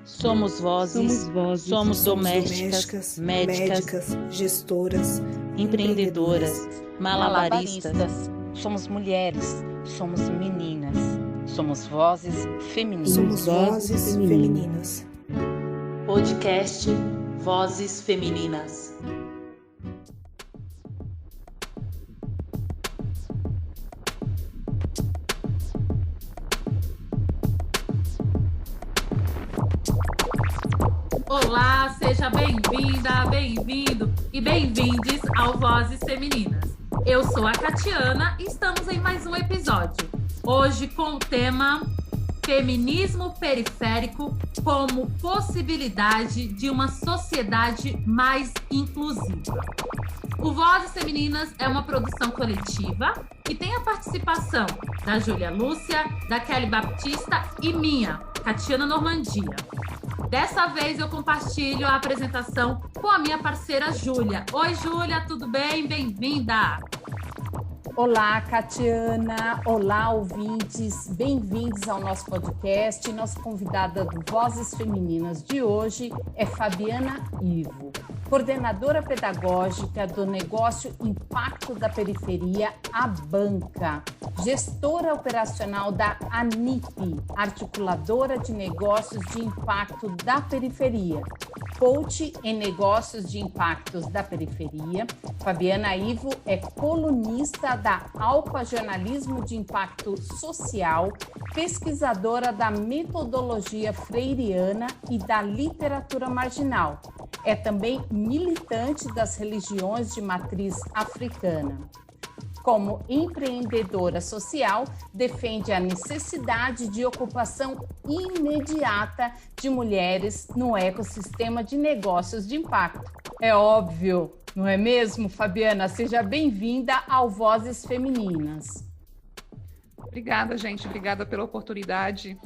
Somos vozes, somos domésticas, médicas, gestoras, empreendedoras, malabaristas. Somos mulheres, somos meninas, somos vozes femininas. Somos vozes femininas. Podcast Vozes Femininas. Olá, seja bem-vinda, bem-vindo e bem-vindes ao Vozes Femininas. Eu sou a Catiana e estamos em mais um episódio. Hoje com o tema Feminismo Periférico como possibilidade de uma sociedade mais inclusiva. O Vozes Femininas é uma produção coletiva e tem a participação da Júlia Lúcia, da Kelly Baptista e minha, Catiana Normandia. Dessa vez eu compartilho a apresentação com a minha parceira Júlia. Oi, Júlia, tudo bem? Bem-vinda! Olá, Catiana! Olá, ouvintes! Bem-vindos ao nosso podcast. Nossa convidada do Vozes Femininas de hoje é Fabiana Ivo, coordenadora pedagógica do negócio Impacto da Periferia, a Banca, gestora operacional da ANIP, articuladora de negócios de impacto da periferia, coach em negócios de impactos da periferia. Fabiana Ivo é colunista da ALPA Jornalismo de Impacto Social, pesquisadora da metodologia freiriana e da literatura marginal. É também militante das religiões de matriz africana. Como empreendedora social, defende a necessidade de ocupação imediata de mulheres no ecossistema de negócios de impacto. É óbvio, não é mesmo, Fabiana? Seja bem-vinda ao Vozes Femininas. Obrigada, gente. Obrigada pela oportunidade.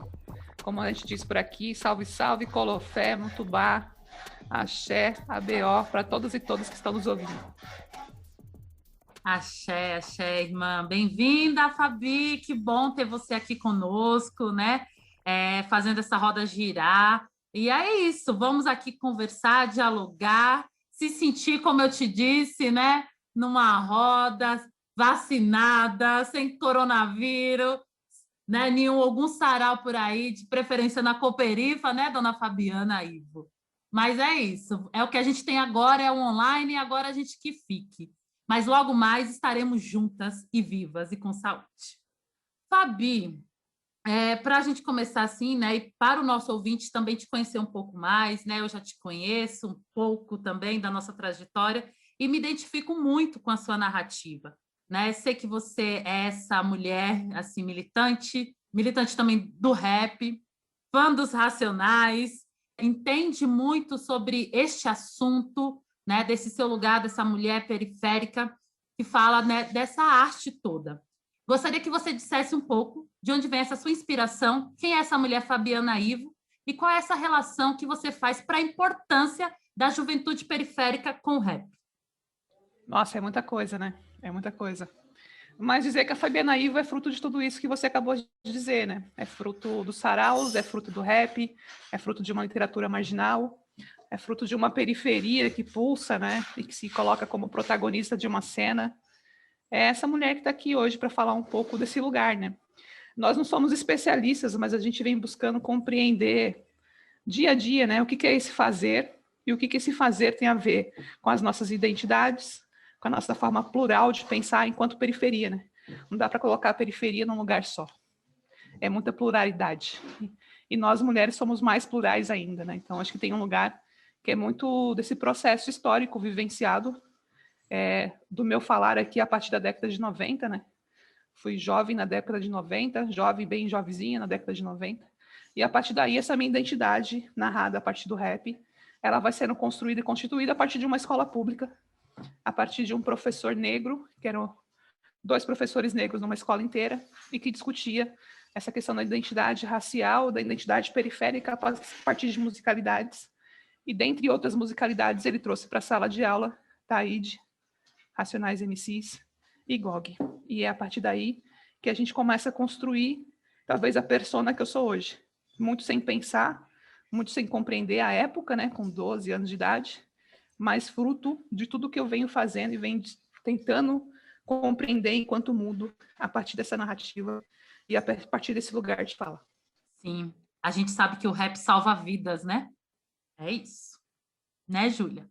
Como a gente diz por aqui, salve, salve, Colofé, Mutubá, Axé, ABO, para todos e todas que estão nos ouvindo. Axé, axé, irmã. Bem-vinda, Fabi. Que bom ter você aqui conosco, né? Fazendo essa roda girar. E é isso, vamos aqui conversar, dialogar, se sentir, como eu te disse, né? Numa roda, vacinada, sem coronavírus, né? Algum sarau por aí, de preferência na Cooperifa, né, dona Fabiana Ivo? Mas é isso, é o que a gente tem agora, é o online, e agora a gente que fique. Mas logo mais estaremos juntas e vivas e com saúde. Fabi, para a gente começar assim, né, e para o nosso ouvinte também te conhecer um pouco mais, né, eu já te conheço um pouco também da nossa trajetória e me identifico muito com a sua narrativa, né? Sei que você é essa mulher assim militante também do rap, fã dos Racionais, entende muito sobre este assunto, né, desse seu lugar, dessa mulher periférica que fala, né, dessa arte toda. Gostaria que você dissesse um pouco de onde vem essa sua inspiração, quem é essa mulher Fabiana Ivo e qual é essa relação que você faz para a importância da juventude periférica com o rap. Nossa, é muita coisa, né? É muita coisa. Mas dizer que a Fabiana Ivo é fruto de tudo isso que você acabou de dizer, né? É fruto dos saraus, é fruto do rap, é fruto de uma literatura marginal, é fruto de uma periferia que pulsa, né? E que se coloca como protagonista de uma cena. É essa mulher que está aqui hoje para falar um pouco desse lugar, né? Nós não somos especialistas, mas a gente vem buscando compreender dia a dia, né? O que é esse fazer e o que esse fazer tem a ver com as nossas identidades, com a nossa forma plural de pensar enquanto periferia, né? Não dá para colocar a periferia num lugar só. É muita pluralidade. E nós, mulheres, somos mais plurais ainda, né? Então, acho que tem um lugar que é muito desse processo histórico vivenciado, do meu falar aqui a partir da década de 90, né? Fui jovem na década de 90, jovem, bem jovenzinha na década de 90. E a partir daí, essa minha identidade, narrada a partir do rap, ela vai sendo construída e constituída a partir de uma escola pública, a partir de um professor negro, que eram 2 professores negros numa escola inteira, e que discutia essa questão da identidade racial, da identidade periférica, a partir de musicalidades. E dentre outras musicalidades, ele trouxe para a sala de aula Taíde, Racionais MCs e GOG. E é a partir daí que a gente começa a construir, talvez, a persona que eu sou hoje. Muito sem pensar, muito sem compreender a época, né, com 12 anos de idade, mas fruto de tudo que eu venho fazendo e venho tentando compreender enquanto mundo a partir dessa narrativa e a partir desse lugar de fala. Sim, a gente sabe que o rap salva vidas, né? É isso. Né, Júlia?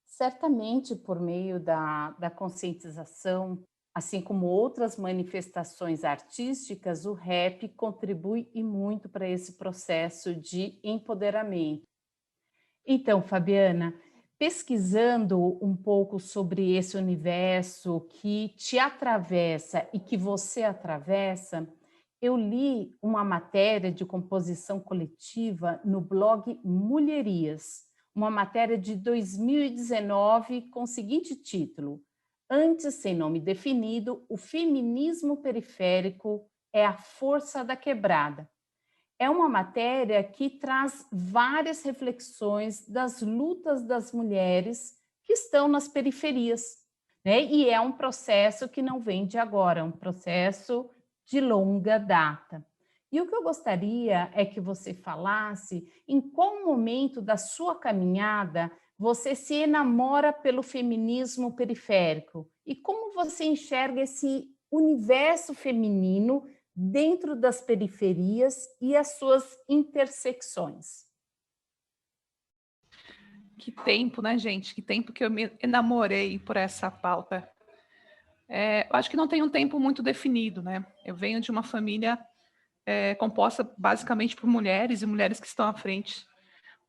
Certamente, por meio da conscientização, assim como outras manifestações artísticas, o rap contribui e muito para esse processo de empoderamento. Então, Fabiana, pesquisando um pouco sobre esse universo que te atravessa e que você atravessa, eu li uma matéria de composição coletiva no blog Mulherias, uma matéria de 2019 com o seguinte título: Antes sem nome definido, o feminismo periférico é a força da quebrada. É uma matéria que traz várias reflexões das lutas das mulheres que estão nas periferias, né? E é um processo que não vem de agora, é um processo de longa data. E o que eu gostaria é que você falasse em qual momento da sua caminhada você se enamora pelo feminismo periférico e como você enxerga esse universo feminino dentro das periferias e as suas intersecções. Que tempo, né, gente? Que tempo que eu me enamorei por essa pauta. Eu acho que não tem um tempo muito definido, né? Eu venho de uma família composta basicamente por mulheres e mulheres que estão à frente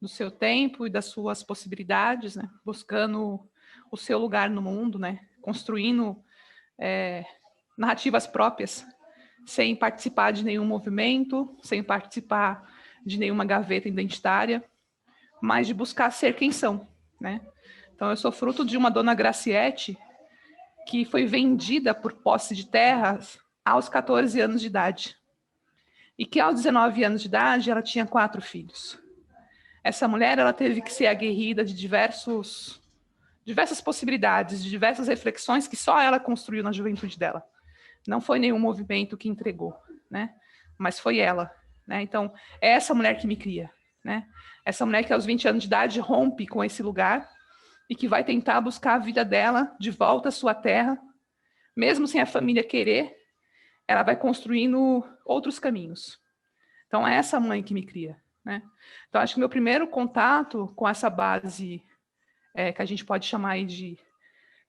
do seu tempo e das suas possibilidades, né? Buscando o seu lugar no mundo, né? Construindo narrativas próprias, sem participar de nenhum movimento, sem participar de nenhuma gaveta identitária, mas de buscar ser quem são, né? Então, eu sou fruto de uma dona Graciete que foi vendida por posse de terras aos 14 anos de idade. E que aos 19 anos de idade ela tinha 4 filhos. Essa mulher ela teve que ser aguerrida de diversas possibilidades, de diversas reflexões que só ela construiu na juventude dela. Não foi nenhum movimento que entregou, né? Mas foi ela, né? Então, é essa mulher que me cria, né? Essa mulher que aos 20 anos de idade rompe com esse lugar e que vai tentar buscar a vida dela de volta à sua terra, mesmo sem a família querer, ela vai construindo outros caminhos. Então, é essa mãe que me cria, né? Então, acho que o meu primeiro contato com essa base, que a gente pode chamar aí de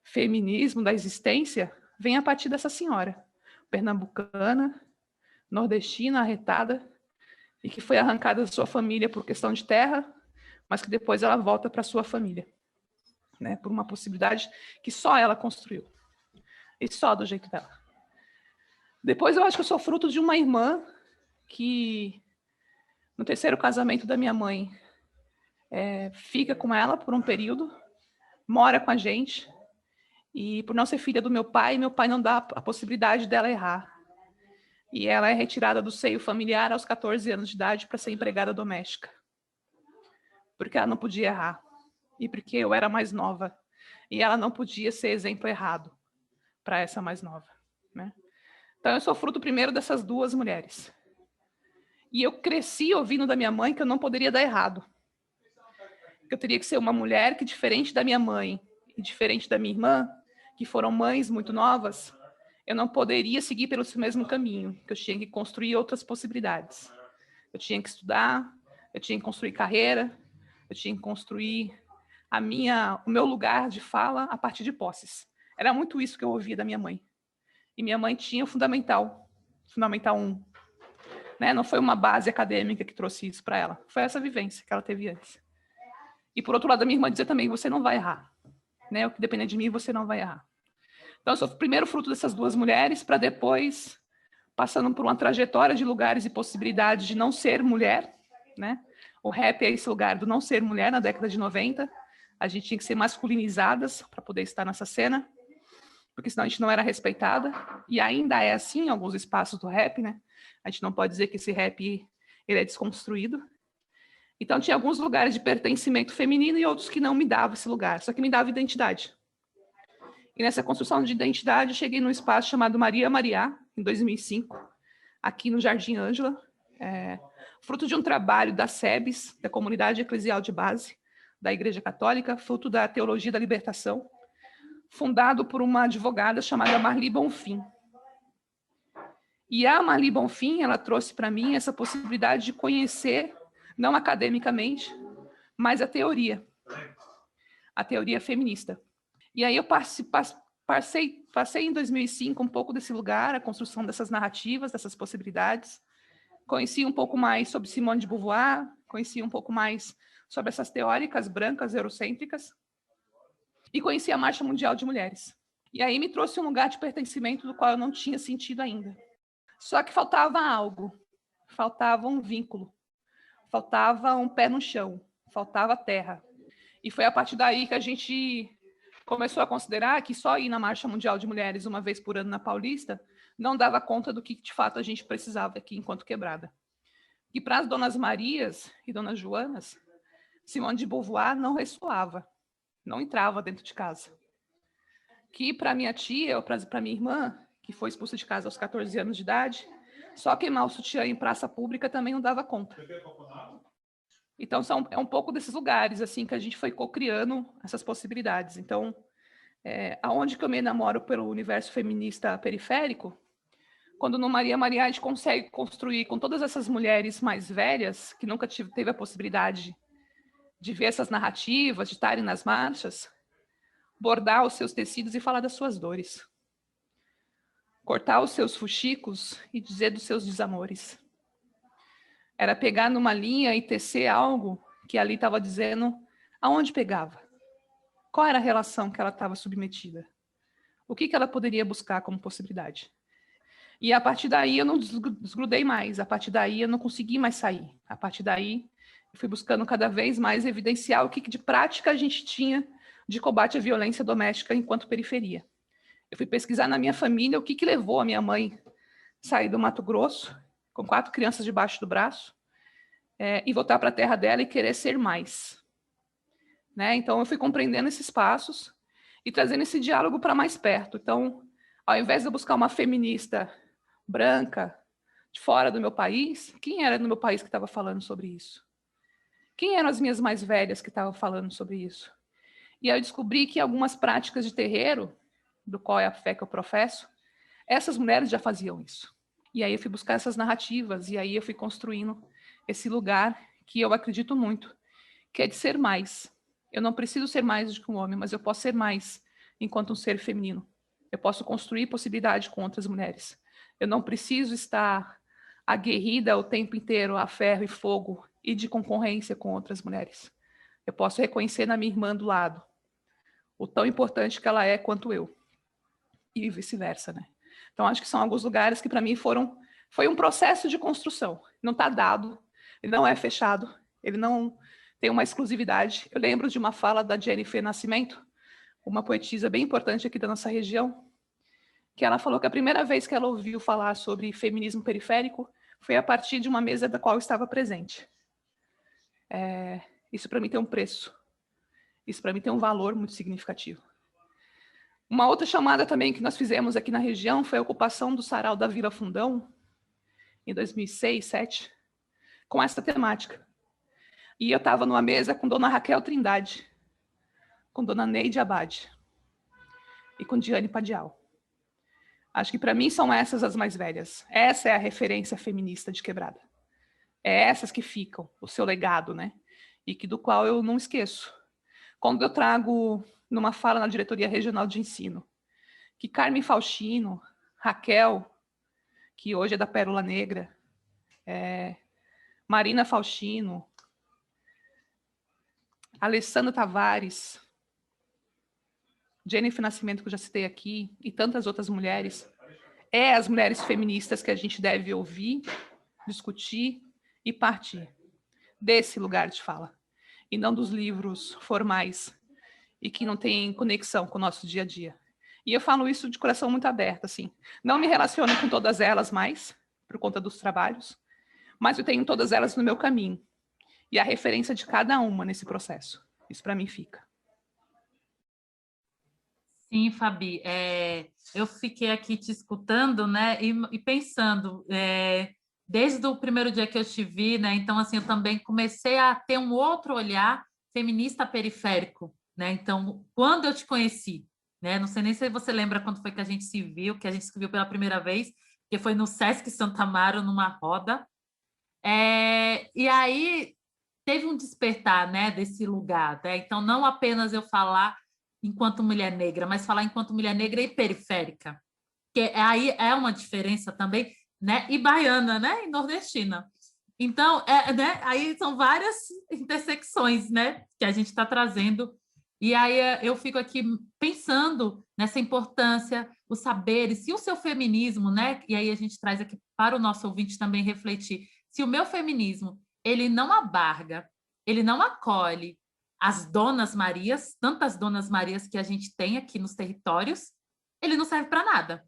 feminismo da existência, vem a partir dessa senhora, pernambucana, nordestina, arretada, e que foi arrancada da sua família por questão de terra, mas que depois ela volta para a sua família, né? Por uma possibilidade que só ela construiu, e só do jeito dela. Depois eu acho que eu sou fruto de uma irmã que, no terceiro casamento da minha mãe, fica com ela por um período, mora com a gente, e por não ser filha do meu pai não dá a possibilidade dela errar. E ela é retirada do seio familiar aos 14 anos de idade para ser empregada doméstica. Porque ela não podia errar. E porque eu era mais nova. E ela não podia ser exemplo errado para essa mais nova, né? Então, eu sou fruto primeiro dessas duas mulheres. E eu cresci ouvindo da minha mãe que eu não poderia dar errado. Que eu teria que ser uma mulher que, diferente da minha mãe e diferente da minha irmã, que foram mães muito novas, eu não poderia seguir pelo mesmo caminho, que eu tinha que construir outras possibilidades. Eu tinha que estudar, eu tinha que construir carreira, eu tinha que construir o meu lugar de fala a partir de posses. Era muito isso que eu ouvia da minha mãe. E minha mãe tinha o Fundamental 1. Né? Não foi uma base acadêmica que trouxe isso para ela, foi essa vivência que ela teve antes. E por outro lado, a minha irmã dizia também, você não vai errar. Né? O que depender de mim, você não vai errar. Então, eu sou o primeiro fruto dessas duas mulheres, para depois, passando por uma trajetória de lugares e possibilidades de não ser mulher, né? O rap é esse lugar do não ser mulher na década de 90. A gente tinha que ser masculinizadas para poder estar nessa cena, porque senão a gente não era respeitada. E ainda é assim em alguns espaços do rap, né? A gente não pode dizer que esse rap ele é desconstruído. Então, tinha alguns lugares de pertencimento feminino e outros que não me davam esse lugar, só que me dava identidade. E nessa construção de identidade, eu cheguei num espaço chamado Maria Mariá, em 2005, aqui no Jardim Ângela. fruto de um trabalho da SEBS, da Comunidade Eclesial de Base, da Igreja Católica, fruto da Teologia da Libertação, fundado por uma advogada chamada Marli Bonfim. E a Marli Bonfim, ela trouxe para mim essa possibilidade de conhecer, não academicamente, mas a teoria feminista. E aí eu passei em 2005 um pouco desse lugar, a construção dessas narrativas, dessas possibilidades. Conheci um pouco mais sobre Simone de Beauvoir, conheci um pouco mais sobre essas teóricas brancas eurocêntricas e conheci a Marcha Mundial de Mulheres. E aí me trouxe um lugar de pertencimento do qual eu não tinha sentido ainda. Só que faltava algo, faltava um vínculo, faltava um pé no chão, faltava terra. E foi a partir daí que a gente começou a considerar que só ir na Marcha Mundial de Mulheres uma vez por ano na Paulista não dava conta do que, de fato, a gente precisava aqui enquanto quebrada. E para as Donas Marias e Donas Joanas, Simone de Beauvoir não ressoava, não entrava dentro de casa. Que para minha tia ou para minha irmã, que foi expulsa de casa aos 14 anos de idade, só queimar o sutiã em praça pública também não dava conta. Então, é um pouco desses lugares assim que a gente foi co-criando essas possibilidades. Então, aonde que eu me enamoro pelo universo feminista periférico, quando no Maria Maria a gente consegue construir com todas essas mulheres mais velhas, que nunca teve a possibilidade de ver essas narrativas, de estarem nas marchas, bordar os seus tecidos e falar das suas dores. Cortar os seus fuxicos e dizer dos seus desamores. Era pegar numa linha e tecer algo que ali estava dizendo aonde pegava. Qual era a relação que ela estava submetida? O que ela poderia buscar como possibilidade? E a partir daí eu não desgrudei mais, a partir daí eu não consegui mais sair. A partir daí eu fui buscando cada vez mais evidenciar o que de prática a gente tinha de combate à violência doméstica enquanto periferia. Eu fui pesquisar na minha família o que levou a minha mãe a sair do Mato Grosso, com 4 crianças debaixo do braço, e voltar para a terra dela e querer ser mais. Né? Então, eu fui compreendendo esses passos e trazendo esse diálogo para mais perto. Então, ao invés de eu buscar uma feminista branca, de fora do meu país, quem era no meu país que estava falando sobre isso? Quem eram as minhas mais velhas que estavam falando sobre isso? E aí eu descobri que algumas práticas de terreiro, do qual é a fé que eu professo, essas mulheres já faziam isso. E aí eu fui buscar essas narrativas, e aí eu fui construindo esse lugar que eu acredito muito, que é de ser mais. Eu não preciso ser mais do que um homem, mas eu posso ser mais enquanto um ser feminino. Eu posso construir possibilidade com outras mulheres. Eu não preciso estar aguerrida o tempo inteiro a ferro e fogo e de concorrência com outras mulheres. Eu posso reconhecer na minha irmã do lado o tão importante que ela é quanto eu. E vice-versa, né? Então, acho que são alguns lugares que, para mim, foi um processo de construção. Não está dado, ele não é fechado, ele não tem uma exclusividade. Eu lembro de uma fala da Jennifer Nascimento, uma poetisa bem importante aqui da nossa região, que ela falou que a primeira vez que ela ouviu falar sobre feminismo periférico foi a partir de uma mesa da qual eu estava presente. Isso, para mim, tem um preço. Isso, para mim, tem um valor muito significativo. Uma outra chamada também que nós fizemos aqui na região foi a ocupação do sarau da Vila Fundão, em 2006, 2007, com essa temática. E eu estava numa mesa com Dona Raquel Trindade, com Dona Neide Abade e com Diane Padial. Acho que para mim são essas as mais velhas. Essa é a referência feminista de quebrada. É essas que ficam, o seu legado, né? E que do qual eu não esqueço. Quando eu trago numa fala na Diretoria Regional de Ensino, que Carmen Faustino, Raquel, que hoje é da Pérola Negra, Marina Faustino, Alessandra Tavares, Jennifer Nascimento, que eu já citei aqui, e tantas outras mulheres, as mulheres feministas que a gente deve ouvir, discutir e partir desse lugar de fala, e não dos livros formais e que não têm conexão com o nosso dia a dia. E eu falo isso de coração muito aberto, assim. Não me relaciono com todas elas mais, por conta dos trabalhos, mas eu tenho todas elas no meu caminho. E a referência de cada uma nesse processo. Isso para mim fica. Sim, Fabi. Eu fiquei aqui te escutando, né, e pensando, desde o primeiro dia que eu te vi, né? Então, assim, eu também comecei a ter um outro olhar feminista periférico, né? Então, quando eu te conheci, né? Não sei nem se você lembra quando foi que a gente se viu, que a gente se viu pela primeira vez, que foi no Sesc Santa Amaro, numa roda. E aí teve um despertar, né, desse lugar, né? Então, não apenas eu falar enquanto mulher negra, mas falar enquanto mulher negra e periférica, que aí é uma diferença também, né? E baiana, né? E nordestina. Então, né? Aí são várias intersecções, né? Que a gente está trazendo. E aí eu fico aqui pensando nessa importância, os saberes, se o seu feminismo, né? E aí a gente traz aqui para o nosso ouvinte também refletir, se o meu feminismo, ele não abarga, ele não acolhe as Donas Marias, tantas Donas Marias que a gente tem aqui nos territórios, ele não serve para nada.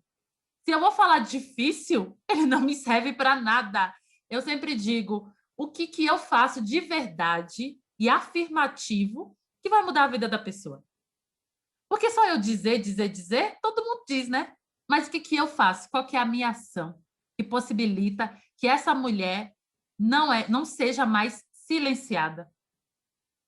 Se eu vou falar difícil, ele não me serve para nada. Eu sempre digo, o que eu faço de verdade e afirmativo que vai mudar a vida da pessoa? Porque só eu dizer, todo mundo diz, né? Mas o que eu faço? Qual que é a minha ação que possibilita que essa mulher não seja mais silenciada?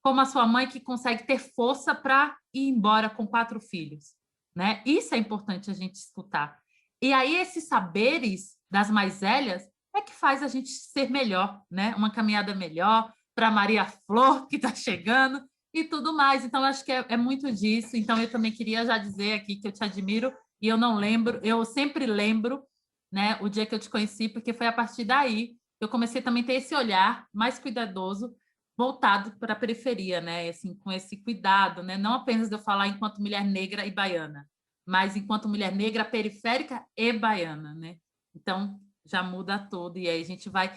Como a sua mãe que consegue ter força para ir embora com 4 filhos, né? Isso é importante a gente escutar. E aí esses saberes das mais velhas é que faz a gente ser melhor, né? Uma caminhada melhor para Maria Flor, que está chegando, e tudo mais. Então, acho que é muito disso. Então, eu também queria já dizer aqui que eu te admiro, e eu não lembro, eu sempre lembro, né, o dia que eu te conheci, porque foi a partir daí que eu comecei também a ter esse olhar mais cuidadoso, voltado para a periferia, né? Assim, com esse cuidado, né? Não apenas de eu falar enquanto mulher negra e baiana, mas enquanto mulher negra, periférica e baiana, né? Então, já muda tudo, e aí a gente vai...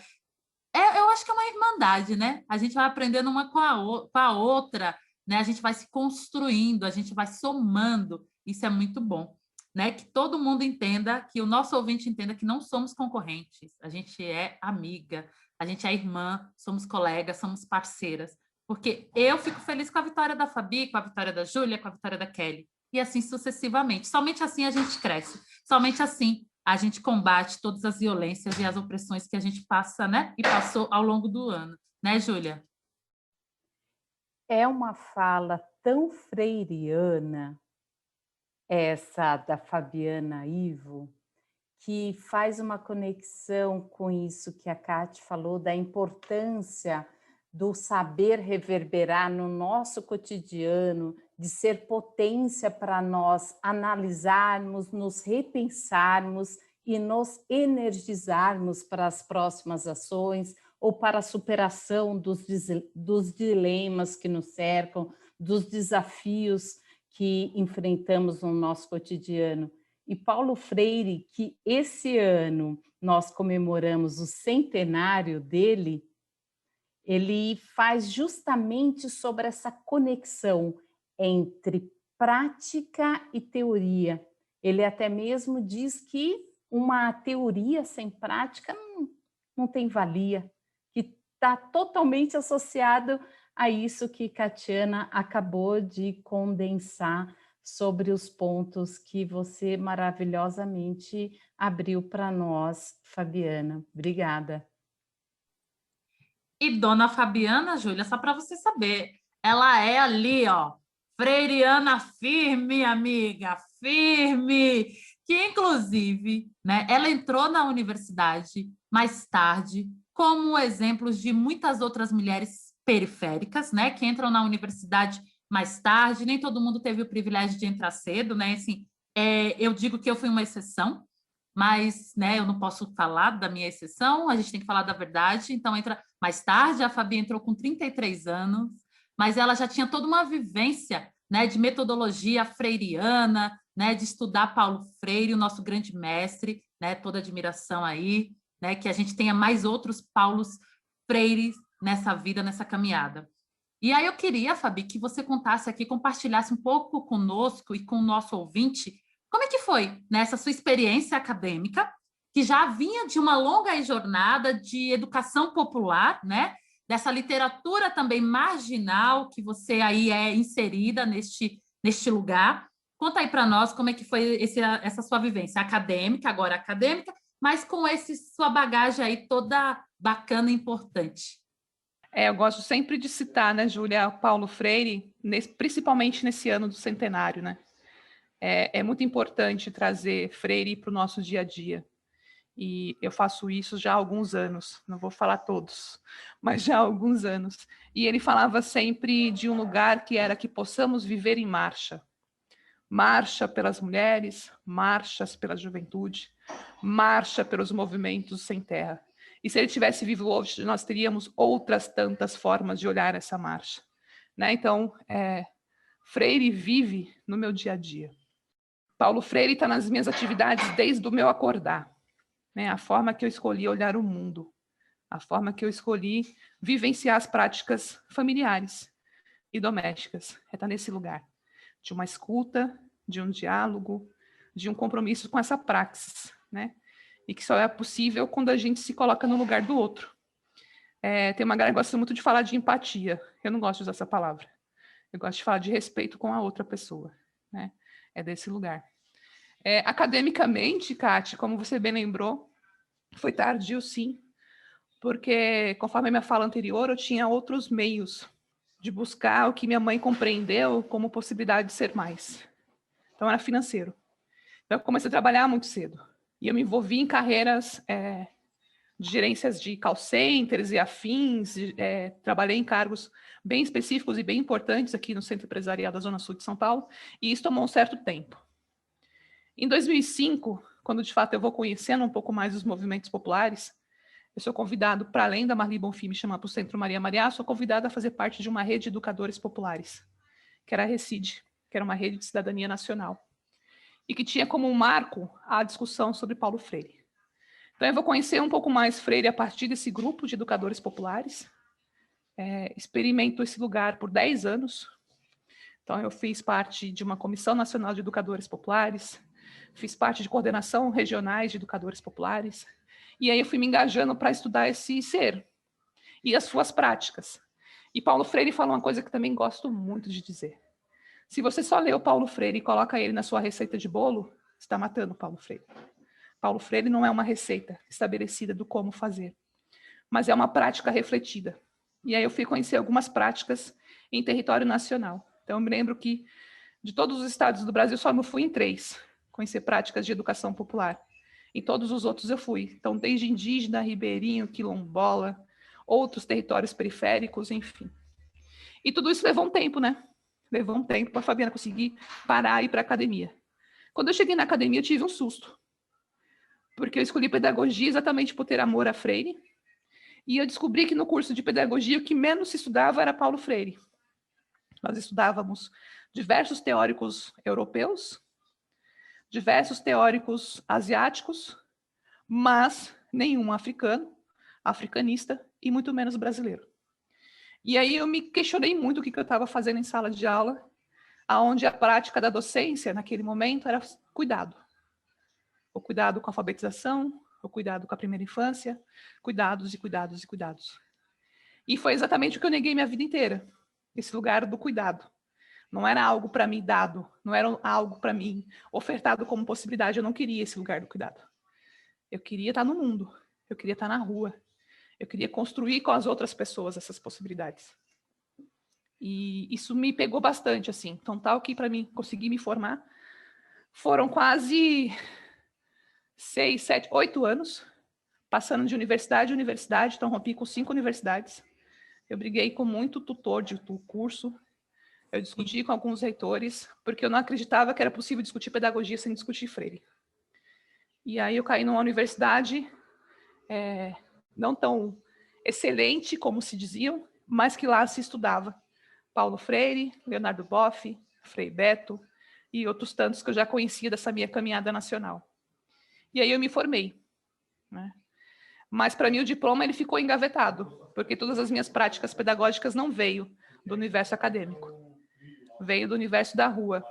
eu acho que é uma irmandade, né? A gente vai aprendendo uma com a outra, né? A gente vai se construindo, a gente vai somando, isso é muito bom, né? Que todo mundo entenda, que o nosso ouvinte entenda que não somos concorrentes, a gente é amiga, a gente é irmã, somos colegas, somos parceiras, porque eu fico feliz com a vitória da Fabi, com a vitória da Júlia, com a vitória da Kelly, e assim sucessivamente. Somente assim a gente cresce, somente assim a gente combate todas as violências e as opressões que a gente passa, né? E passou ao longo do ano, né, Júlia? É uma fala tão freiriana, essa da Fabiana Ivo, que faz uma conexão com isso que a Kate falou, da importância do saber reverberar no nosso cotidiano, de ser potência para nós analisarmos, nos repensarmos e nos energizarmos para as próximas ações ou para a superação dos dilemas que nos cercam, dos desafios que enfrentamos no nosso cotidiano. E Paulo Freire, que esse ano nós comemoramos o centenário dele, ele faz justamente sobre essa conexão entre prática e teoria. Ele até mesmo diz que uma teoria sem prática não tem valia, que está totalmente associado a isso que Katiana acabou de condensar sobre os pontos que você maravilhosamente abriu para nós, Fabiana. Obrigada. E Dona Fabiana, Júlia, só para você saber, ela é ali, ó, freiriana firme, amiga, firme, que inclusive, né, ela entrou na universidade mais tarde, como exemplos de muitas outras mulheres periféricas, né, que entram na universidade mais tarde, nem todo mundo teve o privilégio de entrar cedo, né, assim, eu digo que eu fui uma exceção, mas, né, eu não posso falar da minha exceção, a gente tem que falar da verdade, então entra mais tarde, a Fabi entrou com 33 anos, mas ela já tinha toda uma vivência, né, de metodologia freiriana, né, de estudar Paulo Freire, o nosso grande mestre, né, toda admiração aí, né, que a gente tenha mais outros Paulos Freires nessa vida, nessa caminhada. E aí eu queria, Fabi, que você contasse aqui, compartilhasse um pouco conosco e com o nosso ouvinte, como é que foi nessa sua experiência acadêmica, que já vinha de uma longa jornada de educação popular, né? Dessa literatura também marginal que você aí é inserida neste lugar. Conta aí para nós como é que foi essa sua vivência acadêmica, agora acadêmica, mas com sua bagagem aí toda bacana e importante. Eu gosto sempre de citar, né, Júlia, Paulo Freire, principalmente nesse ano do centenário, né? É muito importante trazer Freire para o nosso dia a dia. E eu faço isso já há alguns anos, não vou falar todos, mas já há alguns anos. E ele falava sempre de um lugar que era que possamos viver em marcha. Marcha pelas mulheres, marchas pela juventude, marcha pelos movimentos sem terra. E se ele tivesse vivo hoje, nós teríamos outras tantas formas de olhar essa marcha, né? Então, Freire vive no meu dia a dia. Paulo Freire está nas minhas atividades desde o meu acordar, né? A forma que eu escolhi olhar o mundo, a forma que eu escolhi vivenciar as práticas familiares e domésticas. Estar nesse lugar de uma escuta, de um diálogo, de um compromisso com essa praxis, né? E que só é possível quando a gente se coloca no lugar do outro. Tem uma galera que gosta muito de falar de empatia. Eu não gosto de usar essa palavra. Eu gosto de falar de respeito com a outra pessoa, né? É desse lugar. Academicamente, Kátia, como você bem lembrou, foi tardio, sim, porque, conforme a minha fala anterior, eu tinha outros meios de buscar o que minha mãe compreendeu como possibilidade de ser mais. Então, era financeiro. Então, eu comecei a trabalhar muito cedo. E eu me envolvi em carreiras de gerências de call centers e afins, trabalhei em cargos bem específicos e bem importantes aqui no Centro Empresarial da Zona Sul de São Paulo, e isso tomou um certo tempo. Em 2005, quando de fato eu vou conhecendo um pouco mais os movimentos populares, eu sou convidado, para além da Marli Bonfim me chamar para o Centro Maria Mariá, sou convidada a fazer parte de uma rede de educadores populares, que era a RECID, que era uma rede de cidadania nacional, e que tinha como marco a discussão sobre Paulo Freire. Então, eu vou conhecer um pouco mais Freire a partir desse grupo de educadores populares. Experimento esse lugar por 10 anos. Então, eu fiz parte de uma Comissão Nacional de Educadores Populares, fiz parte de coordenação regionais de educadores populares, e aí eu fui me engajando para estudar esse ser e as suas práticas. E Paulo Freire fala uma coisa que também gosto muito de dizer. Se você só lê o Paulo Freire e coloca ele na sua receita de bolo, você está matando o Paulo Freire. Paulo Freire não é uma receita estabelecida do como fazer, mas é uma prática refletida. E aí eu fui conhecer algumas práticas em território nacional. Então, eu me lembro que de todos os estados do Brasil, só não fui em 3, conhecer práticas de educação popular. Em todos os outros eu fui. Então, desde indígena, ribeirinho, quilombola, outros territórios periféricos, enfim. E tudo isso levou um tempo, né? Levou um tempo para a Fabiana conseguir parar e ir para a academia. Quando eu cheguei na academia, eu tive um susto. Porque eu escolhi pedagogia exatamente por ter amor a Freire. E eu descobri que no curso de pedagogia o que menos se estudava era Paulo Freire. Nós estudávamos diversos teóricos europeus, diversos teóricos asiáticos, mas nenhum africano, africanista e muito menos brasileiro. E aí eu me questionei muito o que eu estava fazendo em sala de aula, onde a prática da docência, naquele momento, era cuidado. O cuidado com a alfabetização, o cuidado com a primeira infância, cuidados e cuidados e cuidados. E foi exatamente o que eu neguei minha vida inteira, esse lugar do cuidado. Não era algo para mim dado, não era algo para mim ofertado como possibilidade, eu não queria esse lugar do cuidado. Eu queria estar no mundo, eu queria estar na rua, eu queria construir com as outras pessoas essas possibilidades. E isso me pegou bastante, assim. Então, tal que para mim conseguir me formar, foram quase 6, 7, 8 anos, passando de universidade em universidade, então rompi com 5 universidades. Eu briguei com muito tutor do curso, eu discuti com alguns reitores, porque eu não acreditava que era possível discutir pedagogia sem discutir Freire. E aí eu caí numa universidade não tão excelente como se diziam, mas que lá se estudava Paulo Freire, Leonardo Boff, Frei Beto e outros tantos que eu já conhecia dessa minha caminhada nacional. E aí eu me formei, né? Mas para mim o diploma ele ficou engavetado, porque todas as minhas práticas pedagógicas não veio do universo acadêmico, veio do universo da rua,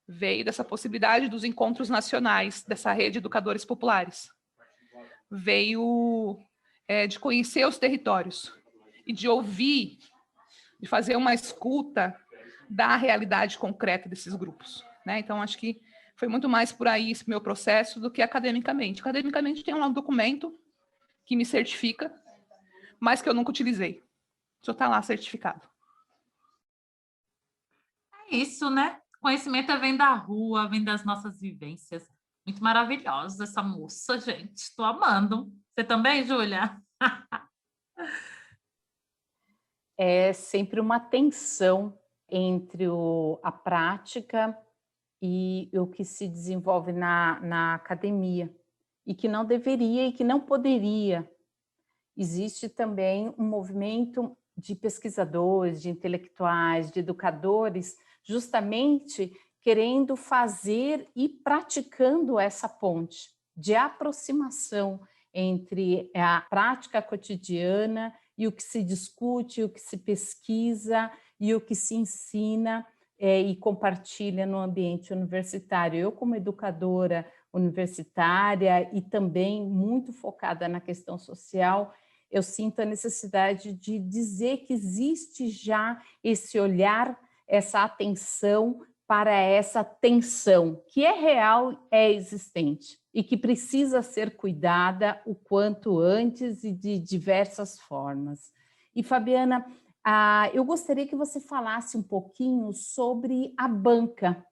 veio dessa possibilidade dos encontros nacionais, dessa rede de educadores populares, veio de conhecer os territórios e de ouvir, de fazer uma escuta da realidade concreta desses grupos, né? Então, acho que Foi muito mais por aí esse meu processo do que academicamente. Academicamente tem um documento que me certifica, mas que eu nunca utilizei. Só está lá certificado. É isso, né? Conhecimento vem da rua, vem das nossas vivências. Muito maravilhosa essa moça, gente. Estou amando. Você também, Júlia? É sempre uma tensão entre a prática e o que se desenvolve na academia, e que não deveria e que não poderia. Existe também um movimento de pesquisadores, de intelectuais, de educadores, justamente querendo fazer e praticando essa ponte de aproximação entre a prática cotidiana e o que se discute, o que se pesquisa e o que se ensina e compartilha no ambiente universitário. Eu, como educadora universitária e também muito focada na questão social, eu sinto a necessidade de dizer que existe já esse olhar, essa atenção para essa tensão, que é real, é existente e que precisa ser cuidada o quanto antes e de diversas formas. E, Fabiana, eu gostaria que você falasse um pouquinho sobre a banca,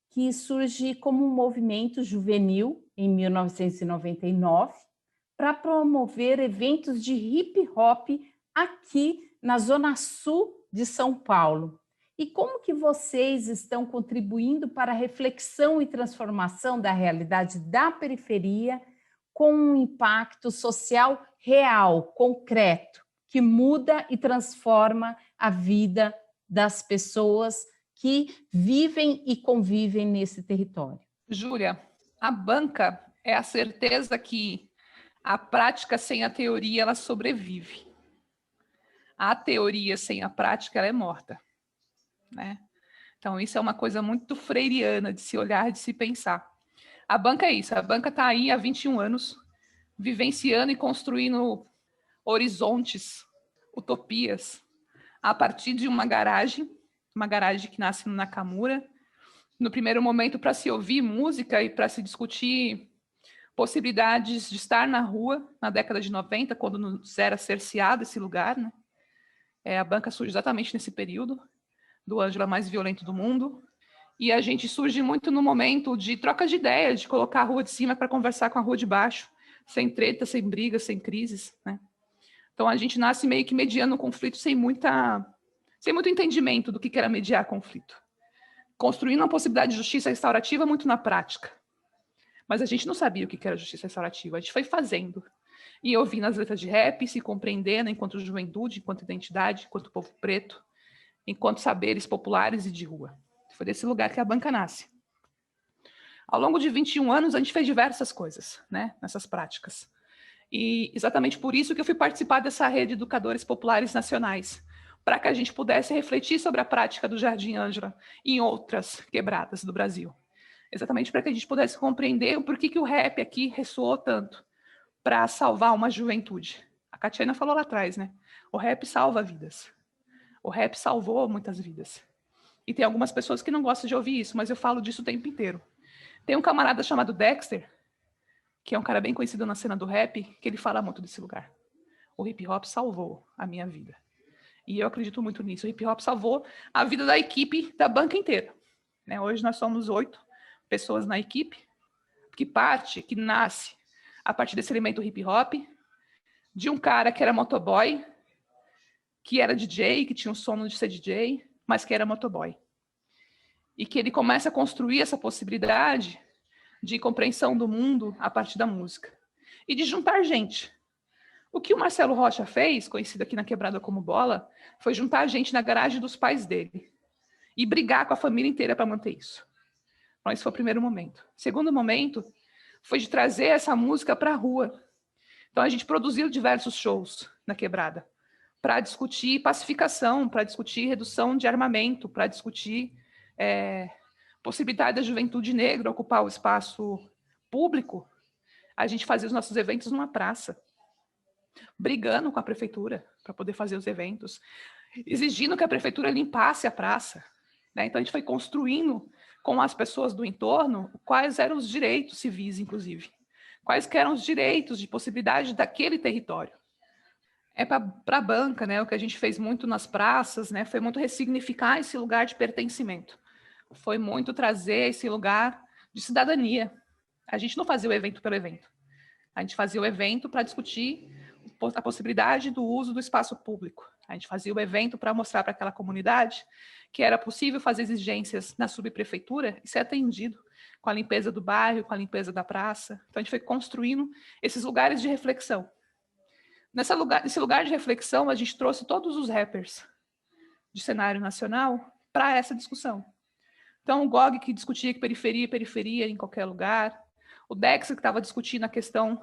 que surge como um movimento juvenil em 1999 para promover eventos de hip hop aqui na Zona Sul de São Paulo. E como que vocês estão contribuindo para a reflexão e transformação da realidade da periferia com um impacto social real, concreto, que muda e transforma a vida das pessoas que vivem e convivem nesse território? Júlia, a banca é a certeza que a prática sem a teoria, ela sobrevive. A teoria sem a prática, ela é morta, né? Então, isso é uma coisa muito freiriana de se olhar, de se pensar. A banca é isso, a banca está aí há 21 anos, vivenciando e construindo horizontes, utopias, a partir de uma garagem que nasce no Nakamura, no primeiro momento para se ouvir música e para se discutir possibilidades de estar na rua, na década de 90, quando nos era cerceado esse lugar, né? A banca surge exatamente nesse período, do Ângela mais violento do mundo, e a gente surge muito no momento de troca de ideias, de colocar a rua de cima para conversar com a rua de baixo, sem treta, sem brigas, sem crises, né? Então a gente nasce meio que mediando o conflito sem muito entendimento do que era mediar conflito. Construindo uma possibilidade de justiça restaurativa muito na prática. Mas a gente não sabia o que era justiça restaurativa, a gente foi fazendo. E ouvindo as letras de rap, se compreendendo enquanto juventude, enquanto identidade, enquanto povo preto, enquanto saberes populares e de rua. Foi desse lugar que a banca nasce. Ao longo de 21 anos, a gente fez diversas coisas, né, nessas práticas. E exatamente por isso que eu fui participar dessa rede de educadores populares nacionais, para que a gente pudesse refletir sobre a prática do Jardim Ângela em outras quebradas do Brasil. Exatamente para que a gente pudesse compreender o porquê que o rap aqui ressoou tanto para salvar uma juventude. A Catiana falou lá atrás, né? O rap salva vidas. O rap salvou muitas vidas. E tem algumas pessoas que não gostam de ouvir isso, mas eu falo disso o tempo inteiro. Tem um camarada chamado Dexter, que é um cara bem conhecido na cena do rap, que ele fala muito desse lugar. O hip hop salvou a minha vida. E eu acredito muito nisso. O hip hop salvou a vida da equipe da banca inteira. Né? Hoje nós somos 8 pessoas na equipe, que nasce a partir desse elemento hip hop, de um cara que era motoboy, que era DJ, que tinha o sono de ser DJ, mas que era motoboy. E que ele começa a construir essa possibilidade de compreensão do mundo a partir da música. E de juntar gente. O que o Marcelo Rocha fez, conhecido aqui na Quebrada como Bola, foi juntar gente na garagem dos pais dele e brigar com a família inteira para manter isso. Então, esse foi o primeiro momento. O segundo momento foi de trazer essa música para a rua. Então, a gente produziu diversos shows na Quebrada para discutir pacificação, para discutir redução de armamento, para discutir possibilidade da juventude negra ocupar o espaço público. A gente fazia os nossos eventos numa praça, brigando com a prefeitura para poder fazer os eventos, exigindo que a prefeitura limpasse a praça. Né? Então, a gente foi construindo com as pessoas do entorno quais eram os direitos civis, inclusive. Quais que eram os direitos de possibilidade daquele território. Para a banca, né, o que a gente fez muito nas praças, né, foi muito ressignificar esse lugar de pertencimento. Foi muito trazer esse lugar de cidadania. A gente não fazia o evento pelo evento. A gente fazia o evento para discutir a possibilidade do uso do espaço público. A gente fazia o evento para mostrar para aquela comunidade que era possível fazer exigências na subprefeitura e ser atendido com a limpeza do bairro, com a limpeza da praça. Então, a gente foi construindo esses lugares de reflexão. Nesse lugar de reflexão, a gente trouxe todos os rappers de cenário nacional para essa discussão. Então, o GOG, que discutia que periferia em qualquer lugar. O Dex, que estava discutindo a questão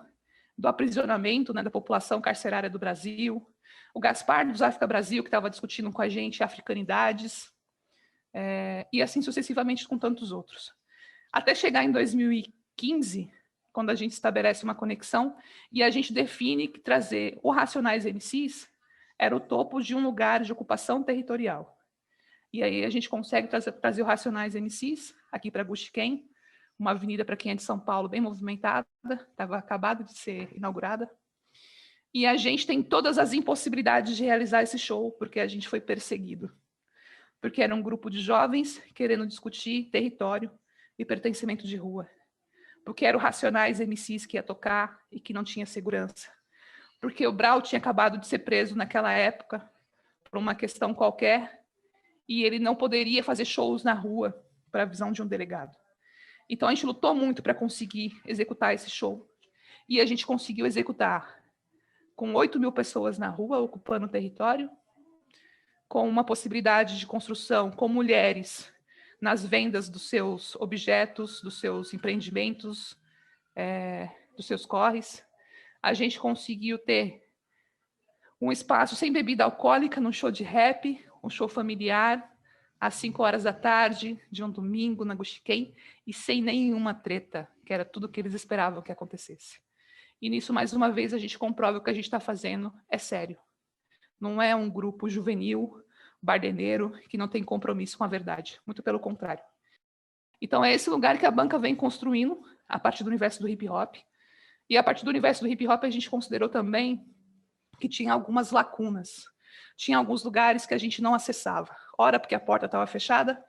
do aprisionamento, né, da população carcerária do Brasil. O Gaspar, do África Brasil, que estava discutindo com a gente africanidades. E assim sucessivamente com tantos outros. Até chegar em 2015, quando a gente estabelece uma conexão e a gente define que trazer o Racionais MCs era o topo de um lugar de ocupação territorial. E aí a gente consegue trazer o Racionais MCs aqui para Guxiquem, uma avenida, para quem é de São Paulo, bem movimentada, estava acabado de ser inaugurada. E a gente tem todas as impossibilidades de realizar esse show, porque a gente foi perseguido. Porque era um grupo de jovens querendo discutir território e pertencimento de rua. Porque era o Racionais MCs que ia tocar e que não tinha segurança. Porque o Brau tinha acabado de ser preso naquela época por uma questão qualquer e ele não poderia fazer shows na rua para a visão de um delegado. Então, a gente lutou muito para conseguir executar esse show. E a gente conseguiu executar com 8.000 pessoas na rua, ocupando o território, com uma possibilidade de construção com mulheres nas vendas dos seus objetos, dos seus empreendimentos, dos seus corres. A gente conseguiu ter um espaço sem bebida alcoólica num show de rap, um show familiar, às 5 horas da tarde, de um domingo, na Guxiquem, e sem nenhuma treta, que era tudo o que eles esperavam que acontecesse. E nisso, mais uma vez, a gente comprova que o que a gente está fazendo é sério. Não é um grupo juvenil, bardeneiro, que não tem compromisso com a verdade. Muito pelo contrário. Então, é esse lugar que a banca vem construindo, a partir do universo do hip-hop. E a partir do universo do hip-hop, a gente considerou também que tinha algumas lacunas. Tinha alguns lugares que a gente não acessava. Ora porque a porta estava fechada,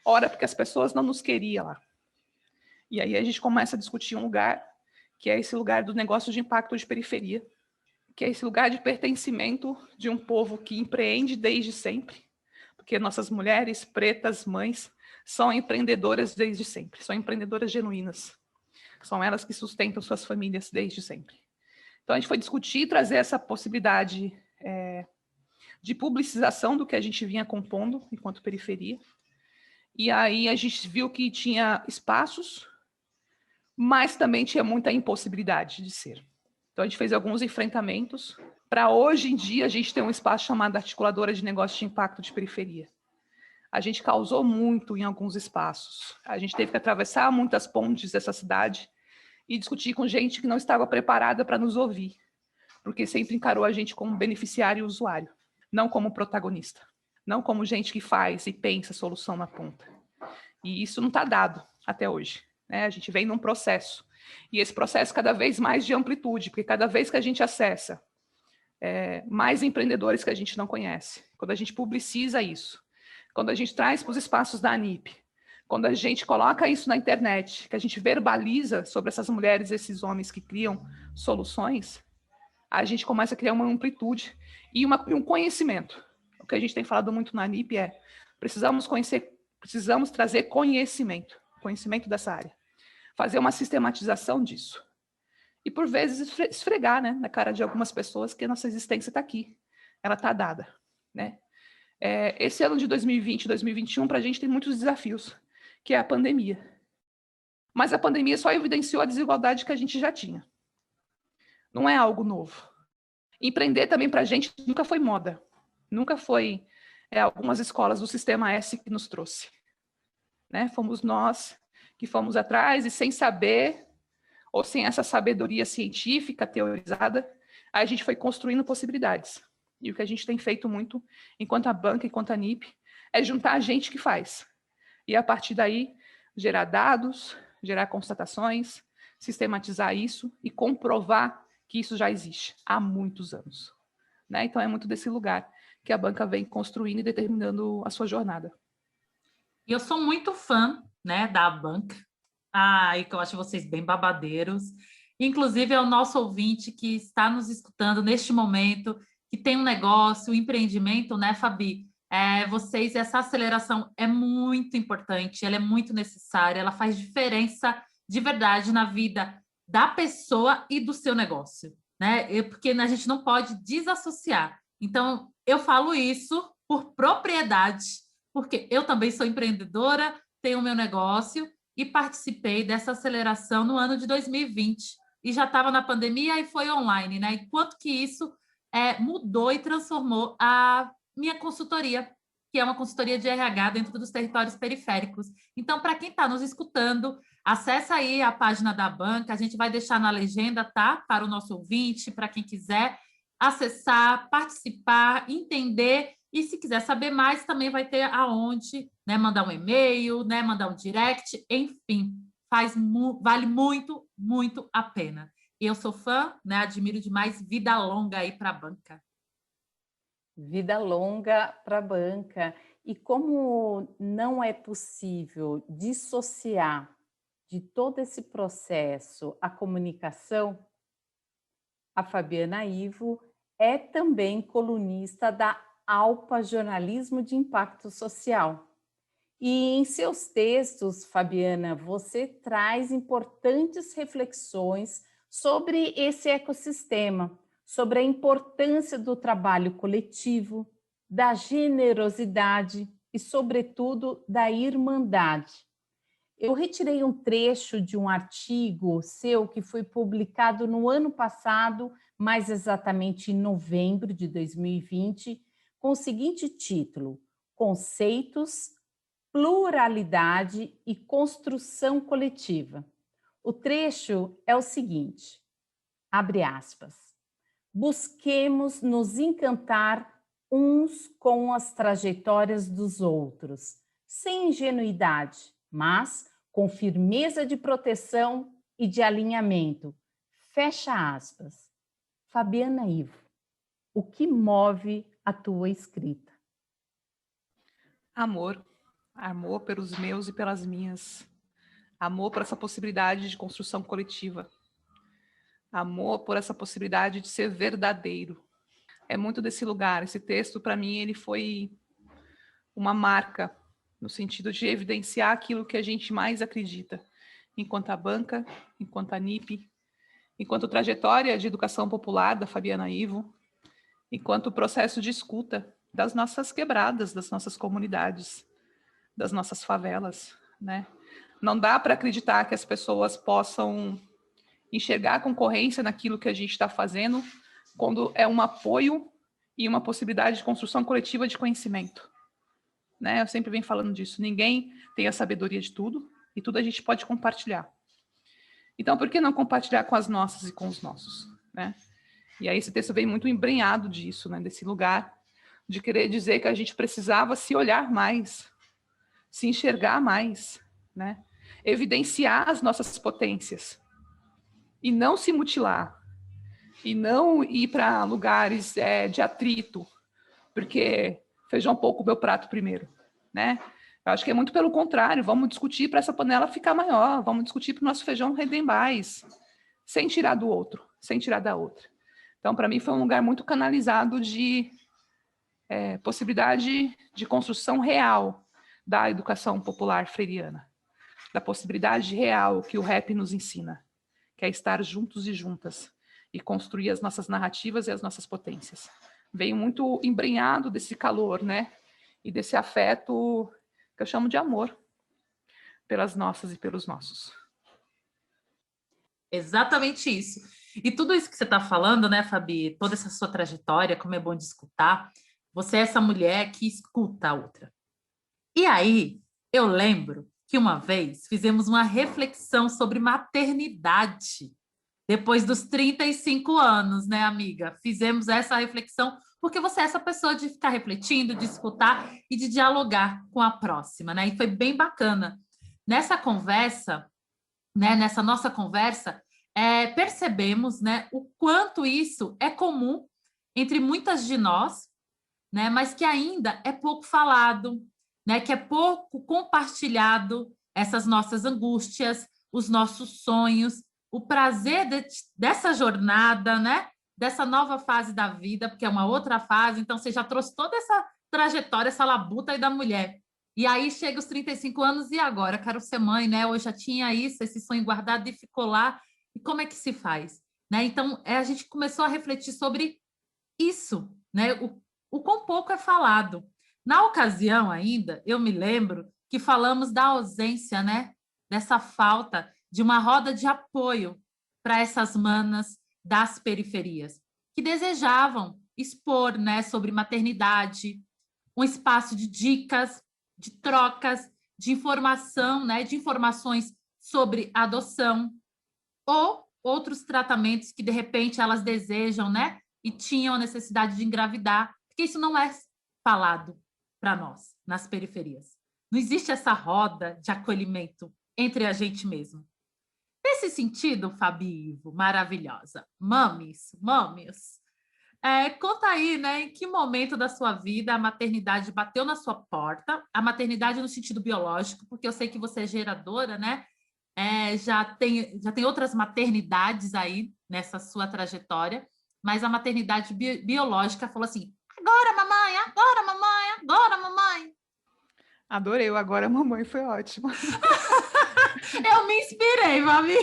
ora porque as pessoas não nos queriam lá. E aí a gente começa a discutir um lugar, que é esse lugar do negócio de impacto de periferia, que é esse lugar de pertencimento de um povo que empreende desde sempre, porque nossas mulheres pretas, mães, são empreendedoras desde sempre, são empreendedoras genuínas. São elas que sustentam suas famílias desde sempre. Então a gente foi discutir e trazer essa possibilidade de publicização do que a gente vinha compondo enquanto periferia. E aí a gente viu que tinha espaços, mas também tinha muita impossibilidade de ser. Então a gente fez alguns enfrentamentos para hoje em dia a gente ter um espaço chamado Articuladora de Negócios de Impacto de Periferia. A gente causou muito em alguns espaços. A gente teve que atravessar muitas pontes dessa cidade e discutir com gente que não estava preparada para nos ouvir, porque sempre encarou a gente como beneficiário e usuário, não como protagonista, não como gente que faz e pensa a solução na ponta. E isso não está dado até hoje, né? A gente vem num processo, e esse processo cada vez mais de amplitude, porque cada vez que a gente acessa mais empreendedores que a gente não conhece, quando a gente publiciza isso, quando a gente traz para os espaços da ANIP, quando a gente coloca isso na internet, que a gente verbaliza sobre essas mulheres, esses homens que criam soluções, a gente começa a criar uma amplitude e um conhecimento. O que a gente tem falado muito na ANIP precisamos trazer conhecimento dessa área, fazer uma sistematização disso. E, por vezes, esfregar, né, na cara de algumas pessoas que a nossa existência está aqui, ela está dada, né? Esse ano de 2020 e 2021, para a gente tem muitos desafios, que é a pandemia. Mas a pandemia só evidenciou a desigualdade que a gente já tinha. Não é algo novo. Empreender também para a gente nunca foi moda. Nunca foi algumas escolas do Sistema S que nos trouxe. Né? Fomos nós que fomos atrás e sem saber, ou sem essa sabedoria científica teorizada, a gente foi construindo possibilidades. E o que a gente tem feito muito, enquanto a banca, enquanto a NIP, é juntar a gente que faz. E a partir daí, gerar dados, gerar constatações, sistematizar isso e comprovar que isso já existe há muitos anos. Né? Então, é muito desse lugar que a banca vem construindo e determinando a sua jornada. E eu sou muito fã, né, da banca. E que eu acho vocês bem babadeiros. Inclusive, é o nosso ouvinte que está nos escutando neste momento, que tem um negócio, um empreendimento, né, Fabi? Vocês, essa aceleração é muito importante, ela é muito necessária, ela faz diferença de verdade na vida da pessoa e do seu negócio, né? Porque a gente não pode desassociar. Então, eu falo isso por propriedade, porque eu também sou empreendedora, tenho o meu negócio e participei dessa aceleração no ano de 2020. E já estava na pandemia e foi online, né? E quanto que isso mudou e transformou a minha consultoria, que é uma consultoria de RH dentro dos territórios periféricos. Então, para quem está nos escutando, acessa aí a página da banca, a gente vai deixar na legenda, tá? Para o nosso ouvinte, para quem quiser acessar, participar, entender, e se quiser saber mais, também vai ter aonde, né? Mandar um e-mail, né? Mandar um direct, enfim, vale muito, muito a pena. E eu sou fã, né? Admiro demais. Vida longa aí para a banca. Vida longa para a banca. E como não é possível dissociar de todo esse processo a comunicação, a Fabiana Ivo é também colunista da ALPA Jornalismo de Impacto Social. E em seus textos, Fabiana, você traz importantes reflexões sobre esse ecossistema, sobre a importância do trabalho coletivo, da generosidade e, sobretudo, da irmandade. Eu retirei um trecho de um artigo seu que foi publicado no ano passado, mais exatamente em novembro de 2020, com o seguinte título: Conceitos, Pluralidade e Construção Coletiva. O trecho é o seguinte, abre aspas, busquemos nos encantar uns com as trajetórias dos outros, sem ingenuidade, mas com firmeza de proteção e de alinhamento. Fecha aspas. Fabiana Ivo, o que move a tua escrita? Amor. Amor pelos meus e pelas minhas. Amor por essa possibilidade de construção coletiva. Amor por essa possibilidade de ser verdadeiro. É muito desse lugar. Esse texto, para mim, ele foi uma marca no sentido de evidenciar aquilo que a gente mais acredita, enquanto a banca, enquanto a NIP, enquanto trajetória de educação popular da Fabiana Ivo, enquanto processo de escuta das nossas quebradas, das nossas comunidades, das nossas favelas, né? Não dá para acreditar que as pessoas possam enxergar a concorrência naquilo que a gente está fazendo quando é um apoio e uma possibilidade de construção coletiva de conhecimento. Né? Eu sempre venho falando disso. Ninguém tem a sabedoria de tudo e tudo a gente pode compartilhar. Então, por que não compartilhar com as nossas e com os nossos? Né? E aí esse texto vem muito embrenhado disso, né? Desse lugar de querer dizer que a gente precisava se olhar mais, se enxergar mais, né? Evidenciar as nossas potências e não se mutilar e não ir para lugares de atrito, porque feijão pouco, meu prato primeiro, né? Eu acho que é muito pelo contrário, vamos discutir para essa panela ficar maior, vamos discutir para o nosso feijão render mais, sem tirar do outro, sem tirar da outra. Então, para mim, foi um lugar muito canalizado de possibilidade de construção real da educação popular freiriana, da possibilidade real que o rap nos ensina, que é estar juntos e juntas e construir as nossas narrativas e as nossas potências. Veio muito embrenhado desse calor, né? E desse afeto que eu chamo de amor pelas nossas e pelos nossos. Exatamente isso. E tudo isso que você está falando, né, Fabi? Toda essa sua trajetória, como é bom de escutar. Você é essa mulher que escuta a outra. E aí, eu lembro que uma vez fizemos uma reflexão sobre maternidade. Depois dos 35 anos, né, amiga? Fizemos essa reflexão porque você é essa pessoa de ficar refletindo, de escutar e de dialogar com a próxima, né? E foi bem bacana. nessa conversa, né, nessa nossa conversa, percebemos, né, o quanto isso é comum entre muitas de nós, né, mas que ainda é pouco falado, né, que é pouco compartilhado, essas nossas angústias, os nossos sonhos, o prazer dessa jornada, né, dessa nova fase da vida, porque é uma outra fase. Então, você já trouxe toda essa trajetória, essa labuta aí da mulher. E aí chega os 35 anos, e agora? Quero ser mãe, né? Ou já tinha isso, esse sonho guardado e ficou lá. E como é que se faz? Né? Então, a gente começou a refletir sobre isso, né? O quão pouco é falado. Na ocasião ainda, eu me lembro que falamos da ausência, né? Dessa falta de uma roda de apoio para essas manas das periferias, que desejavam expor, né, sobre maternidade, um espaço de dicas, de trocas, de informação, né, de informações sobre adoção ou outros tratamentos que, de repente, elas desejam, né, e tinham a necessidade de engravidar, porque isso não é falado para nós, nas periferias. Não existe essa roda de acolhimento entre a gente mesmo. Nesse sentido, Fabi e Ivo, maravilhosa, mames, conta aí, né, em que momento da sua vida a maternidade bateu na sua porta, a maternidade no sentido biológico, porque eu sei que você é geradora, né, já tem outras maternidades aí nessa sua trajetória, mas a maternidade biológica falou assim, agora mamãe, agora mamãe, agora mamãe. Adorei, o agora mamãe foi ótimo. Eu me inspirei, Fabi.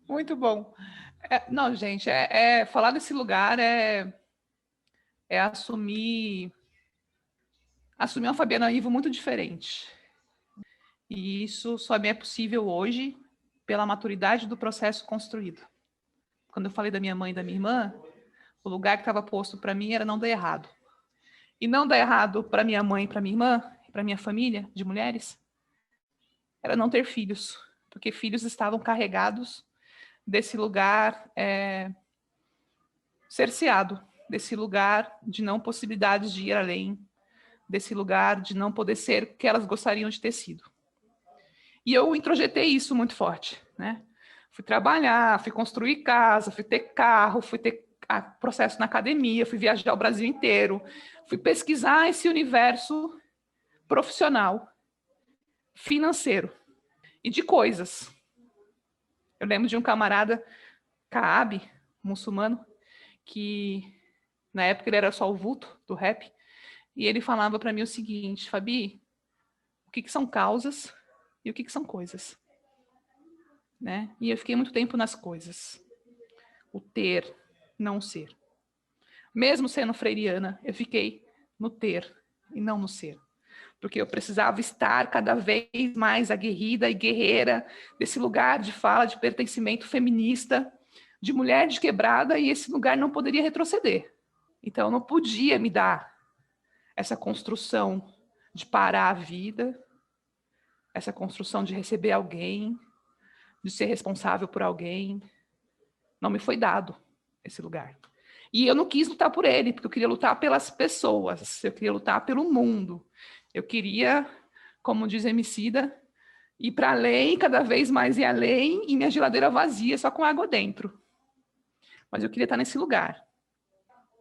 Muito bom. Não, gente, falar desse lugar é assumir uma Fabiana Ivo muito diferente. E isso só me é possível hoje pela maturidade do processo construído. Quando eu falei da minha mãe e da minha irmã, o lugar que estava posto para mim era não dar errado. E não dar errado para minha mãe, para minha irmã, para minha família de mulheres, era não ter filhos, porque filhos estavam carregados desse lugar cerceado, desse lugar de não possibilidades de ir além, desse lugar de não poder ser o que elas gostariam de ter sido. E eu introjetei isso muito forte, né? Fui trabalhar, fui construir casa, fui ter carro, fui ter processo na academia, fui viajar o Brasil inteiro, fui pesquisar esse universo profissional, financeiro e de coisas. Eu lembro de um camarada, Kaab, muçulmano, que na época ele era só o vulto do rap, e ele falava para mim o seguinte, Fabi, o que são causas e o que são coisas? Né? E eu fiquei muito tempo nas coisas. O ter, não o ser. Mesmo sendo freiriana, eu fiquei no ter e não no ser. Porque eu precisava estar cada vez mais aguerrida e guerreira desse lugar de fala, de pertencimento feminista, de mulher de quebrada, e esse lugar não poderia retroceder. Então, eu não podia me dar essa construção de parar a vida, essa construção de receber alguém, de ser responsável por alguém. Não me foi dado esse lugar. E eu não quis lutar por ele, porque eu queria lutar pelas pessoas, eu queria lutar pelo mundo. Eu queria, como diz Emicida, ir para além, cada vez mais ir além, e minha geladeira vazia, só com água dentro. Mas eu queria estar nesse lugar.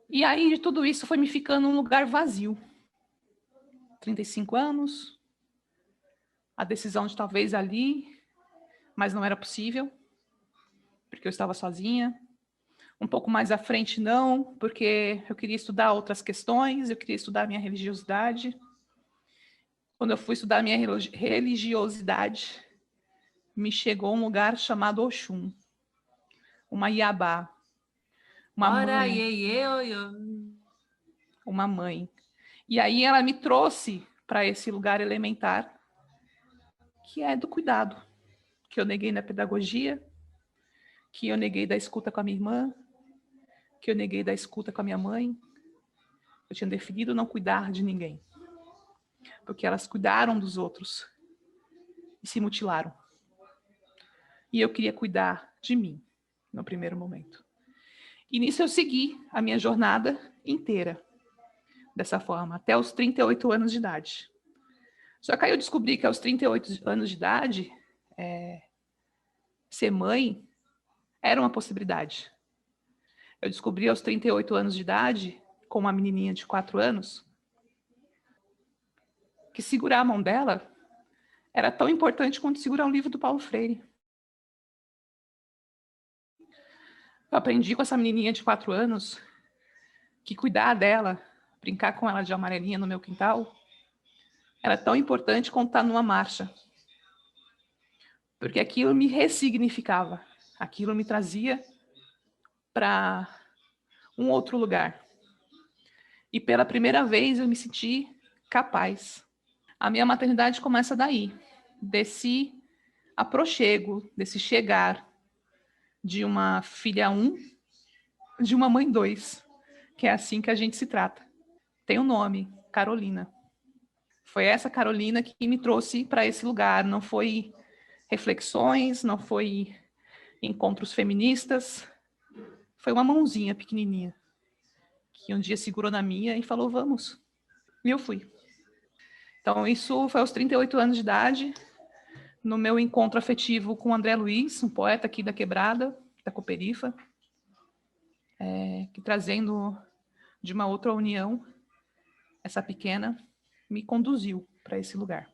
E aí, de tudo isso, foi me ficando um lugar vazio. 35 anos, a decisão de talvez ali, mas não era possível, porque eu estava sozinha. Um pouco mais à frente, não, porque eu queria estudar outras questões, eu queria estudar minha religiosidade. Quando eu fui estudar minha religiosidade, me chegou um lugar chamado Oxum, uma Iabá, uma mãe. E aí ela me trouxe para esse lugar elementar, que é do cuidado, que eu neguei na pedagogia, que eu neguei da escuta com a minha irmã, que eu neguei da escuta com a minha mãe. Eu tinha definido não cuidar de ninguém, porque elas cuidaram dos outros e se mutilaram. E eu queria cuidar de mim, no primeiro momento. E nisso eu segui a minha jornada inteira, dessa forma, até os 38 anos de idade. Só que aí eu descobri que aos 38 anos de idade, ser mãe era uma possibilidade. Eu descobri aos 38 anos de idade, com uma menininha de 4 anos, que segurar a mão dela era tão importante quanto segurar um livro do Paulo Freire. Eu aprendi com essa menininha de 4 anos que cuidar dela, brincar com ela de amarelinha no meu quintal, era tão importante quanto estar numa marcha. Porque aquilo me ressignificava, aquilo me trazia para um outro lugar. E pela primeira vez eu me senti capaz. A minha maternidade começa daí, desse aproxego, desse chegar de uma filha 1, de uma mãe 2, que é assim que a gente se trata. Tem um nome, Carolina. Foi essa Carolina que me trouxe para esse lugar, não foi reflexões, não foi encontros feministas, foi uma mãozinha pequenininha, que um dia segurou na minha e falou, vamos. E eu fui. Então, isso foi aos 38 anos de idade, no meu encontro afetivo com o André Luiz, um poeta aqui da Quebrada, da Cooperifa, que trazendo de uma outra união, essa pequena, me conduziu para esse lugar.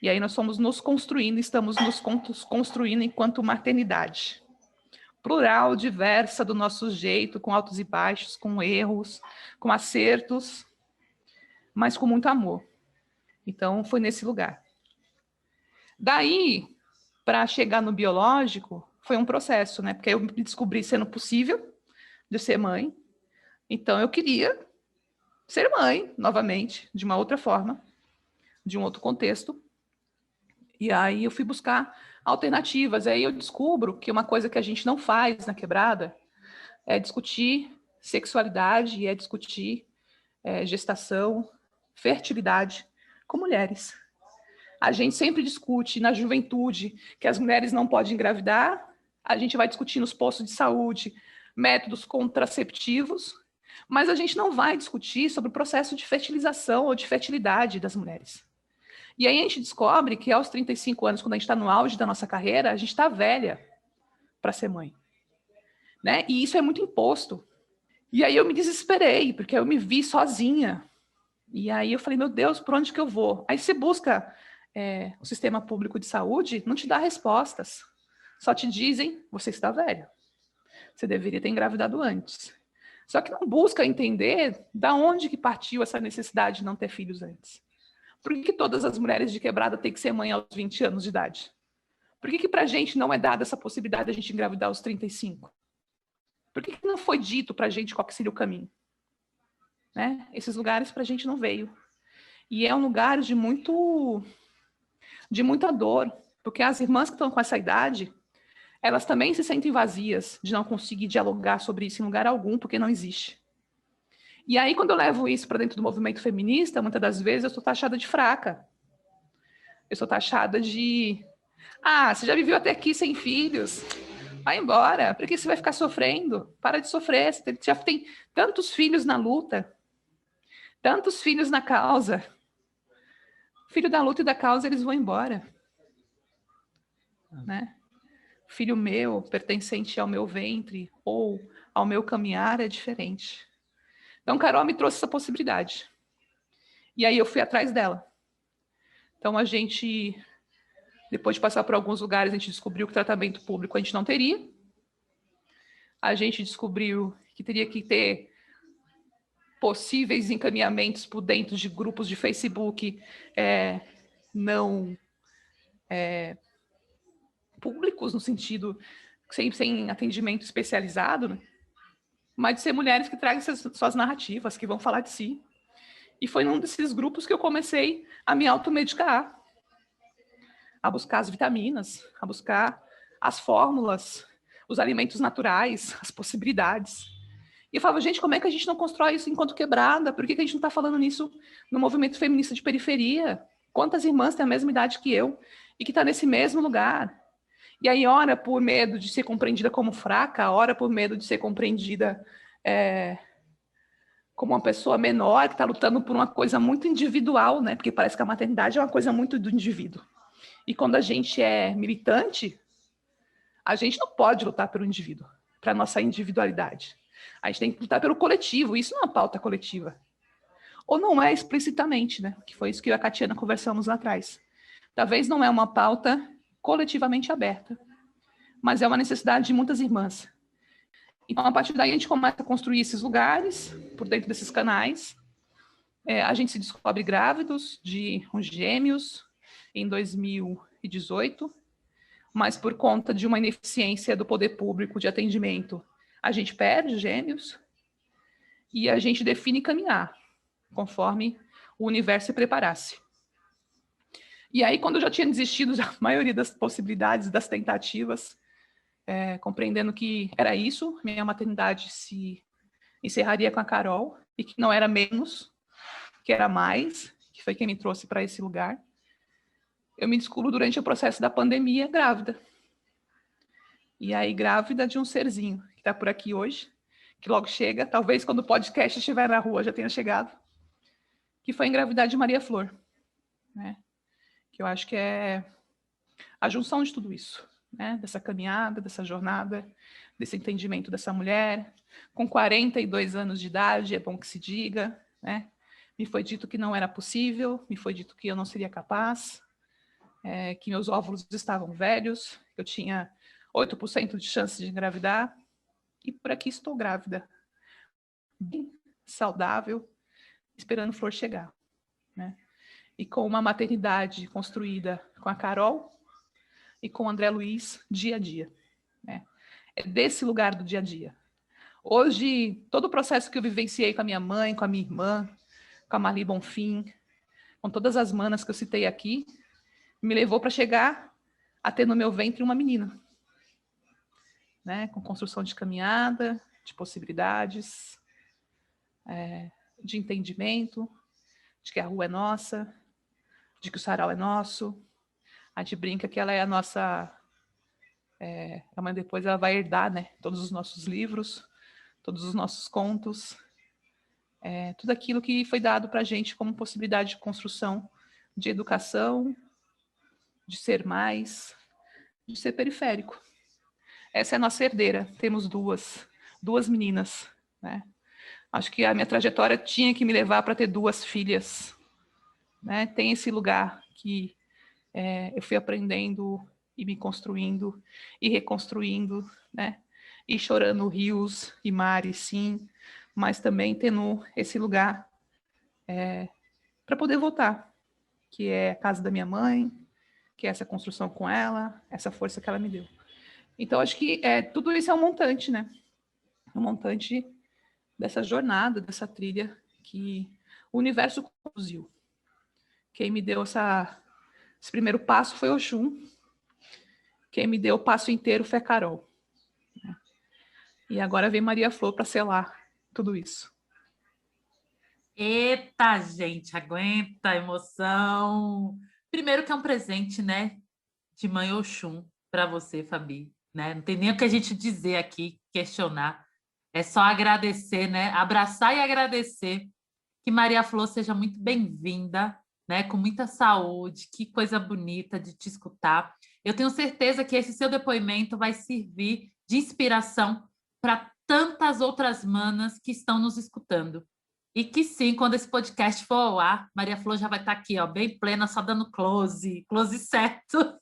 E aí nós fomos nos construindo, estamos nos construindo enquanto maternidade. Plural, diversa, do nosso jeito, com altos e baixos, com erros, com acertos, mas com muito amor. Então, foi nesse lugar. Daí, para chegar no biológico, foi um processo, né? Porque eu me descobri sendo possível de ser mãe. Então, eu queria ser mãe, novamente, de uma outra forma, de um outro contexto. E aí eu fui buscar alternativas. Aí eu descubro que uma coisa que a gente não faz na Quebrada é discutir sexualidade e é discutir gestação, fertilidade com mulheres. A gente sempre discute na juventude que as mulheres não podem engravidar, a gente vai discutir nos postos de saúde métodos contraceptivos, mas a gente não vai discutir sobre o processo de fertilização ou de fertilidade das mulheres. E aí a gente descobre que aos 35 anos, quando a gente está no auge da nossa carreira, a gente está velha para ser mãe. Né? E isso é muito imposto. E aí eu me desesperei, porque eu me vi sozinha. E aí eu falei, meu Deus, por onde que eu vou? Aí você busca o sistema público de saúde, não te dá respostas. Só te dizem, você está velha. Você deveria ter engravidado antes. Só que não busca entender da onde que partiu essa necessidade de não ter filhos antes. Por que todas as mulheres de Quebrada têm que ser mãe aos 20 anos de idade? Por que para a gente não é dada essa possibilidade de a gente engravidar aos 35? Por que não foi dito para a gente qual que seria o caminho? Né? Esses lugares para a gente não veio. E é um lugar de muita dor, porque as irmãs que estão com essa idade, elas também se sentem vazias de não conseguir dialogar sobre isso em lugar algum, porque não existe. E aí, quando eu levo isso para dentro do movimento feminista, muitas das vezes eu sou taxada de fraca. Eu sou taxada de... você já viveu até aqui sem filhos? Vai embora. Por que você vai ficar sofrendo? Para de sofrer. Você já tem tantos filhos na luta. Tantos filhos na causa. Filho da luta e da causa, eles vão embora. Né? Filho meu, pertencente ao meu ventre ou ao meu caminhar, é diferente. Então, Carol me trouxe essa possibilidade. E aí eu fui atrás dela. Então, a gente, depois de passar por alguns lugares, a gente descobriu que tratamento público a gente não teria. A gente descobriu que teria que ter possíveis encaminhamentos por dentro de grupos de Facebook não públicos, no sentido sem atendimento especializado, né? Mas de ser mulheres que tragam suas narrativas, que vão falar de si. E foi num desses grupos que eu comecei a me automedicar, a buscar as vitaminas, a buscar as fórmulas, os alimentos naturais, as possibilidades. E eu falava, gente, como é que a gente não constrói isso enquanto Quebrada? Por que a gente não está falando nisso no movimento feminista de periferia? Quantas irmãs têm a mesma idade que eu e que estão nesse mesmo lugar? E aí, ora por medo de ser compreendida como fraca, ora por medo de ser compreendida como uma pessoa menor que está lutando por uma coisa muito individual, né? Porque parece que a maternidade é uma coisa muito do indivíduo. E quando a gente é militante, a gente não pode lutar pelo indivíduo, para a nossa individualidade. A gente tem que lutar pelo coletivo, isso não é uma pauta coletiva. Ou não é explicitamente, né? Que foi isso que eu e a Catiana conversamos lá atrás. Talvez não é uma pauta coletivamente aberta, mas é uma necessidade de muitas irmãs. Então, a partir daí, a gente começa a construir esses lugares, por dentro desses canais. A gente se descobre grávidos de uns gêmeos em 2018, mas por conta de uma ineficiência do poder público de atendimento, a gente perde gêmeos e a gente define caminhar, conforme o universo se preparasse. E aí, quando eu já tinha desistido da maioria das possibilidades, das tentativas, compreendendo que era isso, minha maternidade se encerraria com a Carol, e que não era menos, que era mais, que foi quem me trouxe para esse lugar, eu me descubro durante o processo da pandemia grávida. E aí, grávida de um serzinho, que está por aqui hoje, que logo chega, talvez quando o podcast estiver na rua já tenha chegado, que foi engravidar de Maria Flor, né? Que eu acho que é a junção de tudo isso, né? Dessa caminhada, dessa jornada, desse entendimento dessa mulher, com 42 anos de idade, é bom que se diga, né? Me foi dito que não era possível, me foi dito que eu não seria capaz, que meus óvulos estavam velhos, que eu tinha 8% de chance de engravidar, e por aqui estou grávida, bem saudável, esperando Flor chegar, né? E com uma maternidade construída com a Carol e com o André Luiz dia a dia, né? É desse lugar do dia a dia. Hoje, todo o processo que eu vivenciei com a minha mãe, com a minha irmã, com a Marli Bonfim, com todas as manas que eu citei aqui, me levou para chegar a ter no meu ventre uma menina, né? Com construção de caminhada, de possibilidades, de entendimento, de que a rua é nossa, de que o sarau é nosso. A gente brinca que ela é a nossa... a mãe depois ela vai herdar, né? Todos os nossos livros, todos os nossos contos, tudo aquilo que foi dado para a gente como possibilidade de construção, de educação, de ser mais, de ser periférico. Essa é a nossa herdeira. Temos duas meninas, né? Acho que a minha trajetória tinha que me levar para ter 2 filhas, né? Tem esse lugar que eu fui aprendendo e me construindo e reconstruindo, né? E chorando rios e mares, sim, mas também tendo esse lugar para poder voltar, que é a casa da minha mãe, que é essa construção com ela, essa força que ela me deu. Então, acho que tudo isso é um montante, né? Um montante dessa jornada, dessa trilha que o universo conduziu. Quem me deu esse primeiro passo foi Oxum. Quem me deu o passo inteiro foi a Carol. E agora vem Maria Flor para selar tudo isso. Eita, gente, aguenta a emoção. Primeiro que é um presente, né? De mãe Oxum para você, Fabi. Né? Não tem nem o que a gente dizer aqui, questionar. É só agradecer, né? Abraçar e agradecer. Que Maria Flor seja muito bem-vinda, né? Com muita saúde. Que coisa bonita de te escutar. Eu tenho certeza que esse seu depoimento vai servir de inspiração para tantas outras manas que estão nos escutando. E que sim, quando esse podcast for ao ar, Maria Flor já vai estar aqui, ó, bem plena, só dando close certo.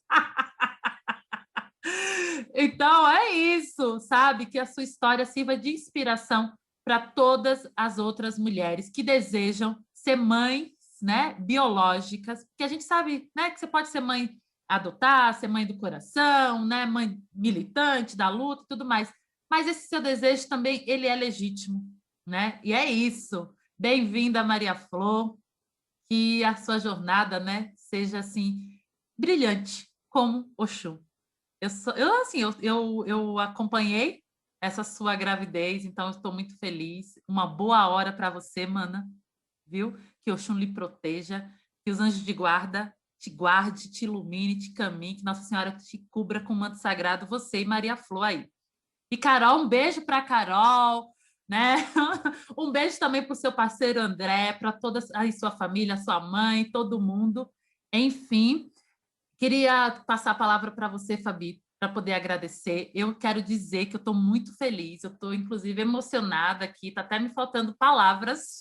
Então, é isso, sabe? Que a sua história sirva de inspiração para todas as outras mulheres que desejam ser mães, né, biológicas, porque a gente sabe, né, que você pode ser mãe adotar, ser mãe do coração, né, mãe militante da luta e tudo mais. Mas esse seu desejo também, ele é legítimo, né? E é isso. Bem-vinda, Maria Flor. Que a sua jornada, né, seja assim brilhante como Oxum. Eu acompanhei essa sua gravidez, então estou muito feliz. Uma boa hora para você, mana, viu? Que Oxum lhe proteja, que os anjos de guarda te guarde, te ilumine, te caminhe, que Nossa Senhora te cubra com o manto sagrado, você e Maria Flor aí. E Carol, um beijo para Carol, né? Um beijo também para o seu parceiro André, para toda a sua família, sua mãe, todo mundo. Enfim, queria passar a palavra para você, Fabi, para poder agradecer. Eu quero dizer que eu estou muito feliz, eu estou, inclusive, emocionada aqui, está até me faltando palavras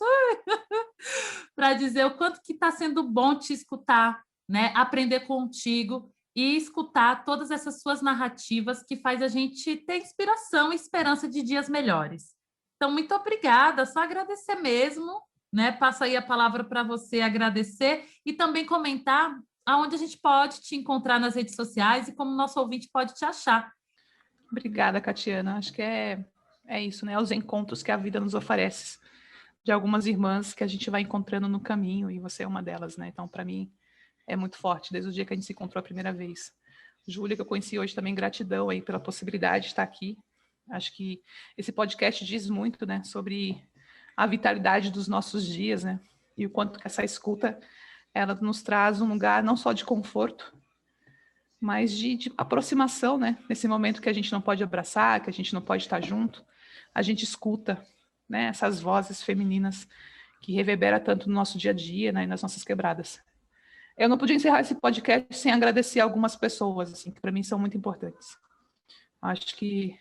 para dizer o quanto que está sendo bom te escutar, né? Aprender contigo e escutar todas essas suas narrativas que faz a gente ter inspiração e esperança de dias melhores. Então, muito obrigada, só agradecer mesmo, né? Passo aí a palavra para você agradecer e também comentar aonde a gente pode te encontrar nas redes sociais e como o nosso ouvinte pode te achar. Obrigada, Catiana. Acho que é isso, né? Os encontros que a vida nos oferece de algumas irmãs que a gente vai encontrando no caminho, e você é uma delas, né? Então, para mim, é muito forte, desde o dia que a gente se encontrou a primeira vez. Júlia, que eu conheci hoje também, gratidão aí pela possibilidade de estar aqui. Acho que esse podcast diz muito, né, sobre a vitalidade dos nossos dias, né? E o quanto que essa escuta, ela nos traz um lugar não só de conforto, mas de aproximação, né? Nesse momento que a gente não pode abraçar, que a gente não pode estar junto, a gente escuta, né, essas vozes femininas que reverberam tanto no nosso dia a dia, né, e nas nossas quebradas. Eu não podia encerrar esse podcast sem agradecer algumas pessoas, assim, que para mim são muito importantes. Acho que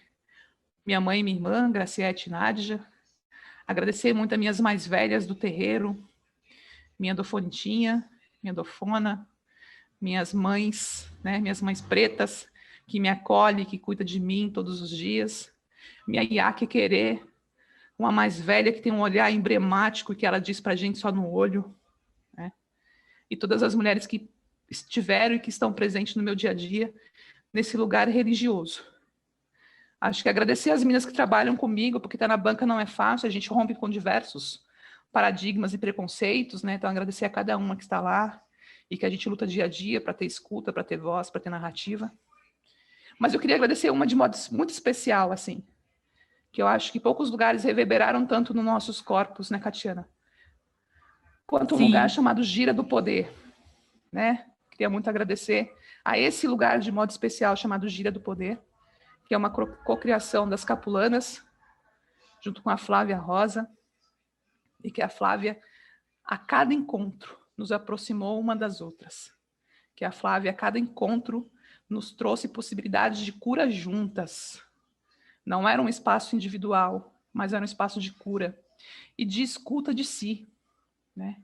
minha mãe e minha irmã, Graciete e Nádia. Agradecer muito as minhas mais velhas do terreiro, minha Dofonitinha, minha Dofona, minhas mães, né, minhas mães pretas, que me acolhe, que cuida de mim todos os dias. Minha Iaque Querer, uma mais velha que tem um olhar emblemático que ela diz para a gente só no olho, né? E todas as mulheres que estiveram e que estão presentes no meu dia a dia, nesse lugar religioso. Acho que agradecer as meninas que trabalham comigo, porque estar na banca não é fácil, a gente rompe com diversos paradigmas e preconceitos, né? Então, agradecer a cada uma que está lá e que a gente luta dia a dia para ter escuta, para ter voz, para ter narrativa. Mas eu queria agradecer uma de modo muito especial, assim, que eu acho que poucos lugares reverberaram tanto nos nossos corpos, né, Catiana? Quanto um lugar chamado Gira do Poder, né? Queria muito agradecer a esse lugar de modo especial chamado Gira do Poder, que é uma cocriação das Capulanas, junto com a Flávia Rosa, e que a Flávia, a cada encontro, nos aproximou uma das outras. Que a Flávia, a cada encontro, nos trouxe possibilidades de cura juntas. Não era um espaço individual, mas era um espaço de cura e de escuta de si, né?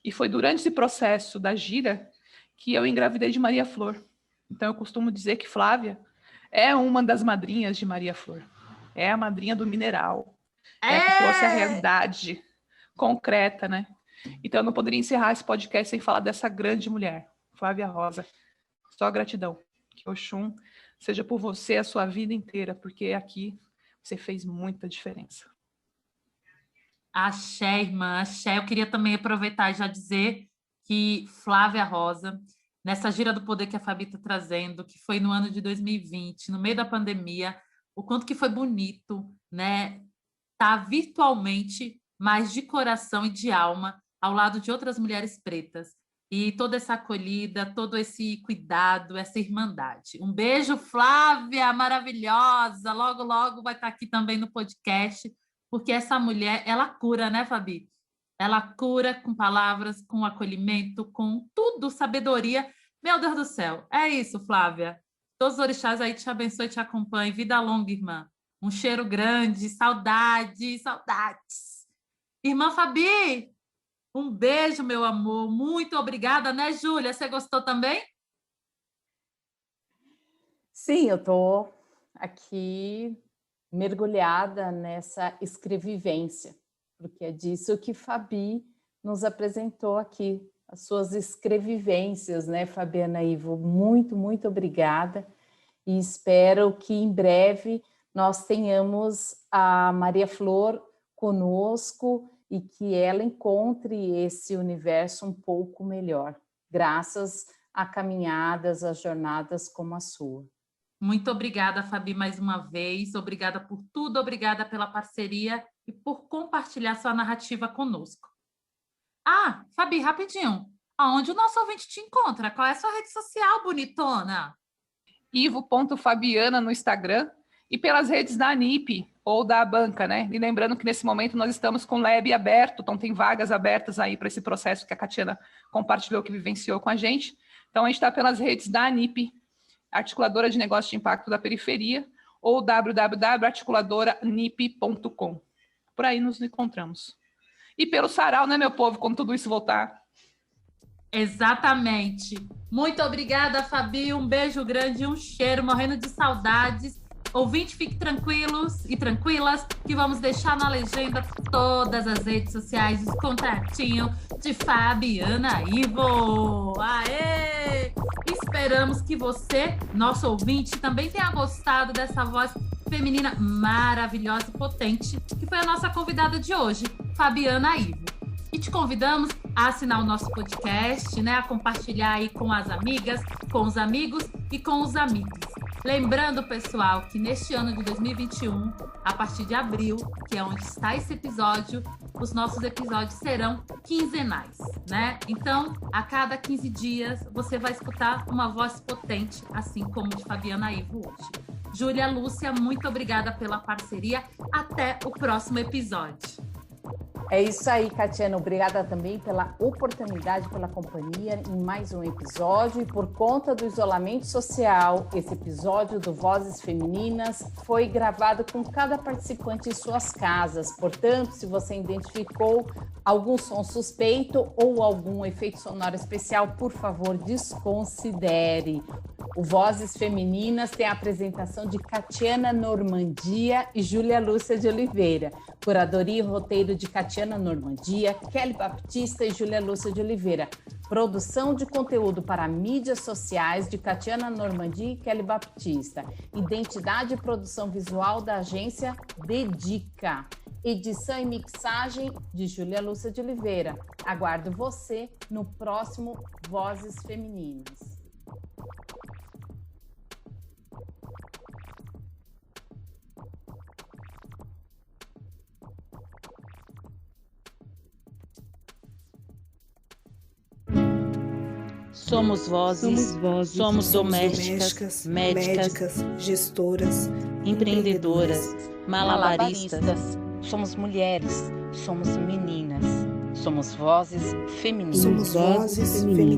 E foi durante esse processo da gira que eu engravidei de Maria Flor. Então, eu costumo dizer que Flávia é uma das madrinhas de Maria Flor. É a madrinha do mineral. É a que trouxe a realidade concreta, né? Então, eu não poderia encerrar esse podcast sem falar dessa grande mulher, Flávia Rosa. Só gratidão. Que Oxum seja por você a sua vida inteira, porque aqui você fez muita diferença. Axé, irmã, axé. Eu queria também aproveitar e já dizer que Flávia Rosa, nessa gira do poder que a Fabi está trazendo, que foi no ano de 2020, no meio da pandemia, o quanto que foi bonito, né? Tá virtualmente, mas de coração e de alma, ao lado de outras mulheres pretas. E toda essa acolhida, todo esse cuidado, essa irmandade. Um beijo, Flávia, maravilhosa. Logo, logo vai estar aqui também no podcast, porque essa mulher, ela cura, né, Fabi? Ela cura com palavras, com acolhimento, com tudo, sabedoria. Meu Deus do céu, é isso, Flávia. Todos os orixás aí te abençoem e te acompanhem. Vida longa, irmã. Um cheiro grande, saudades, saudades. Irmã Fabi, um beijo, meu amor. Muito obrigada, né, Júlia? Você gostou também? Sim, eu estou aqui mergulhada nessa escrevivência, porque é disso que Fabi nos apresentou aqui, as suas escrevivências, né, Fabiana Ivo? Muito, muito obrigada e espero que em breve nós tenhamos a Maria Flor conosco e que ela encontre esse universo um pouco melhor, graças a caminhadas, a jornadas como a sua. Muito obrigada, Fabi, mais uma vez. Obrigada por tudo, obrigada pela parceria e por compartilhar sua narrativa conosco. Ah, Fabi, rapidinho. Aonde o nosso ouvinte te encontra? Qual é a sua rede social, bonitona? Ivo.Fabiana no Instagram e pelas redes da ANIP ou da banca, né? E lembrando que nesse momento nós estamos com o Lab aberto, então tem vagas abertas aí para esse processo que a Catiana compartilhou, que vivenciou com a gente. Então a gente está pelas redes da ANIP, Articuladora de Negócios de Impacto da Periferia, ou www.articuladoranip.com. Por aí nos encontramos. E pelo Sarau, né, meu povo, quando tudo isso voltar. Exatamente. Muito obrigada, Fabi. Um beijo grande e um cheiro, morrendo de saudades. Ouvinte, fiquem tranquilos e tranquilas, que vamos deixar na legenda todas as redes sociais, os contatinhos de Fabiana Ivo. Aê! Esperamos que você, nosso ouvinte, também tenha gostado dessa voz feminina maravilhosa e potente, que foi a nossa convidada de hoje, Fabiana Ivo. E te convidamos a assinar o nosso podcast, né? A compartilhar aí com as amigas, com os amigos e com os amigos. Lembrando, pessoal, que neste ano de 2021, a partir de abril, que é onde está esse episódio, os nossos episódios serão quinzenais, né? Então, a cada 15 dias, você vai escutar uma voz potente, assim como de Fabiana Ivo hoje. Júlia Lúcia, muito obrigada pela parceria. Até o próximo episódio. É isso aí, Catiana. Obrigada também pela oportunidade, pela companhia em mais um episódio. E por conta do isolamento social, esse episódio do Vozes Femininas foi gravado com cada participante em suas casas. Portanto, se você identificou algum som suspeito ou algum efeito sonoro especial, por favor, desconsidere. O Vozes Femininas tem a apresentação de Catiana Normandia e Júlia Lúcia de Oliveira. Curadoria e roteiro de Catiana Normandia, Kelly Baptista e Júlia Lúcia de Oliveira. Produção de conteúdo para mídias sociais de Catiana Normandia e Kelly Baptista. Identidade e produção visual da agência Dedica. Edição e mixagem de Júlia Lúcia de Oliveira. Aguardo você no próximo Vozes Femininas. Somos vozes, somos domésticas, médicas, gestoras, empreendedoras, malabaristas. Somos mulheres, somos meninas, somos vozes femininas. Somos vozes femininas.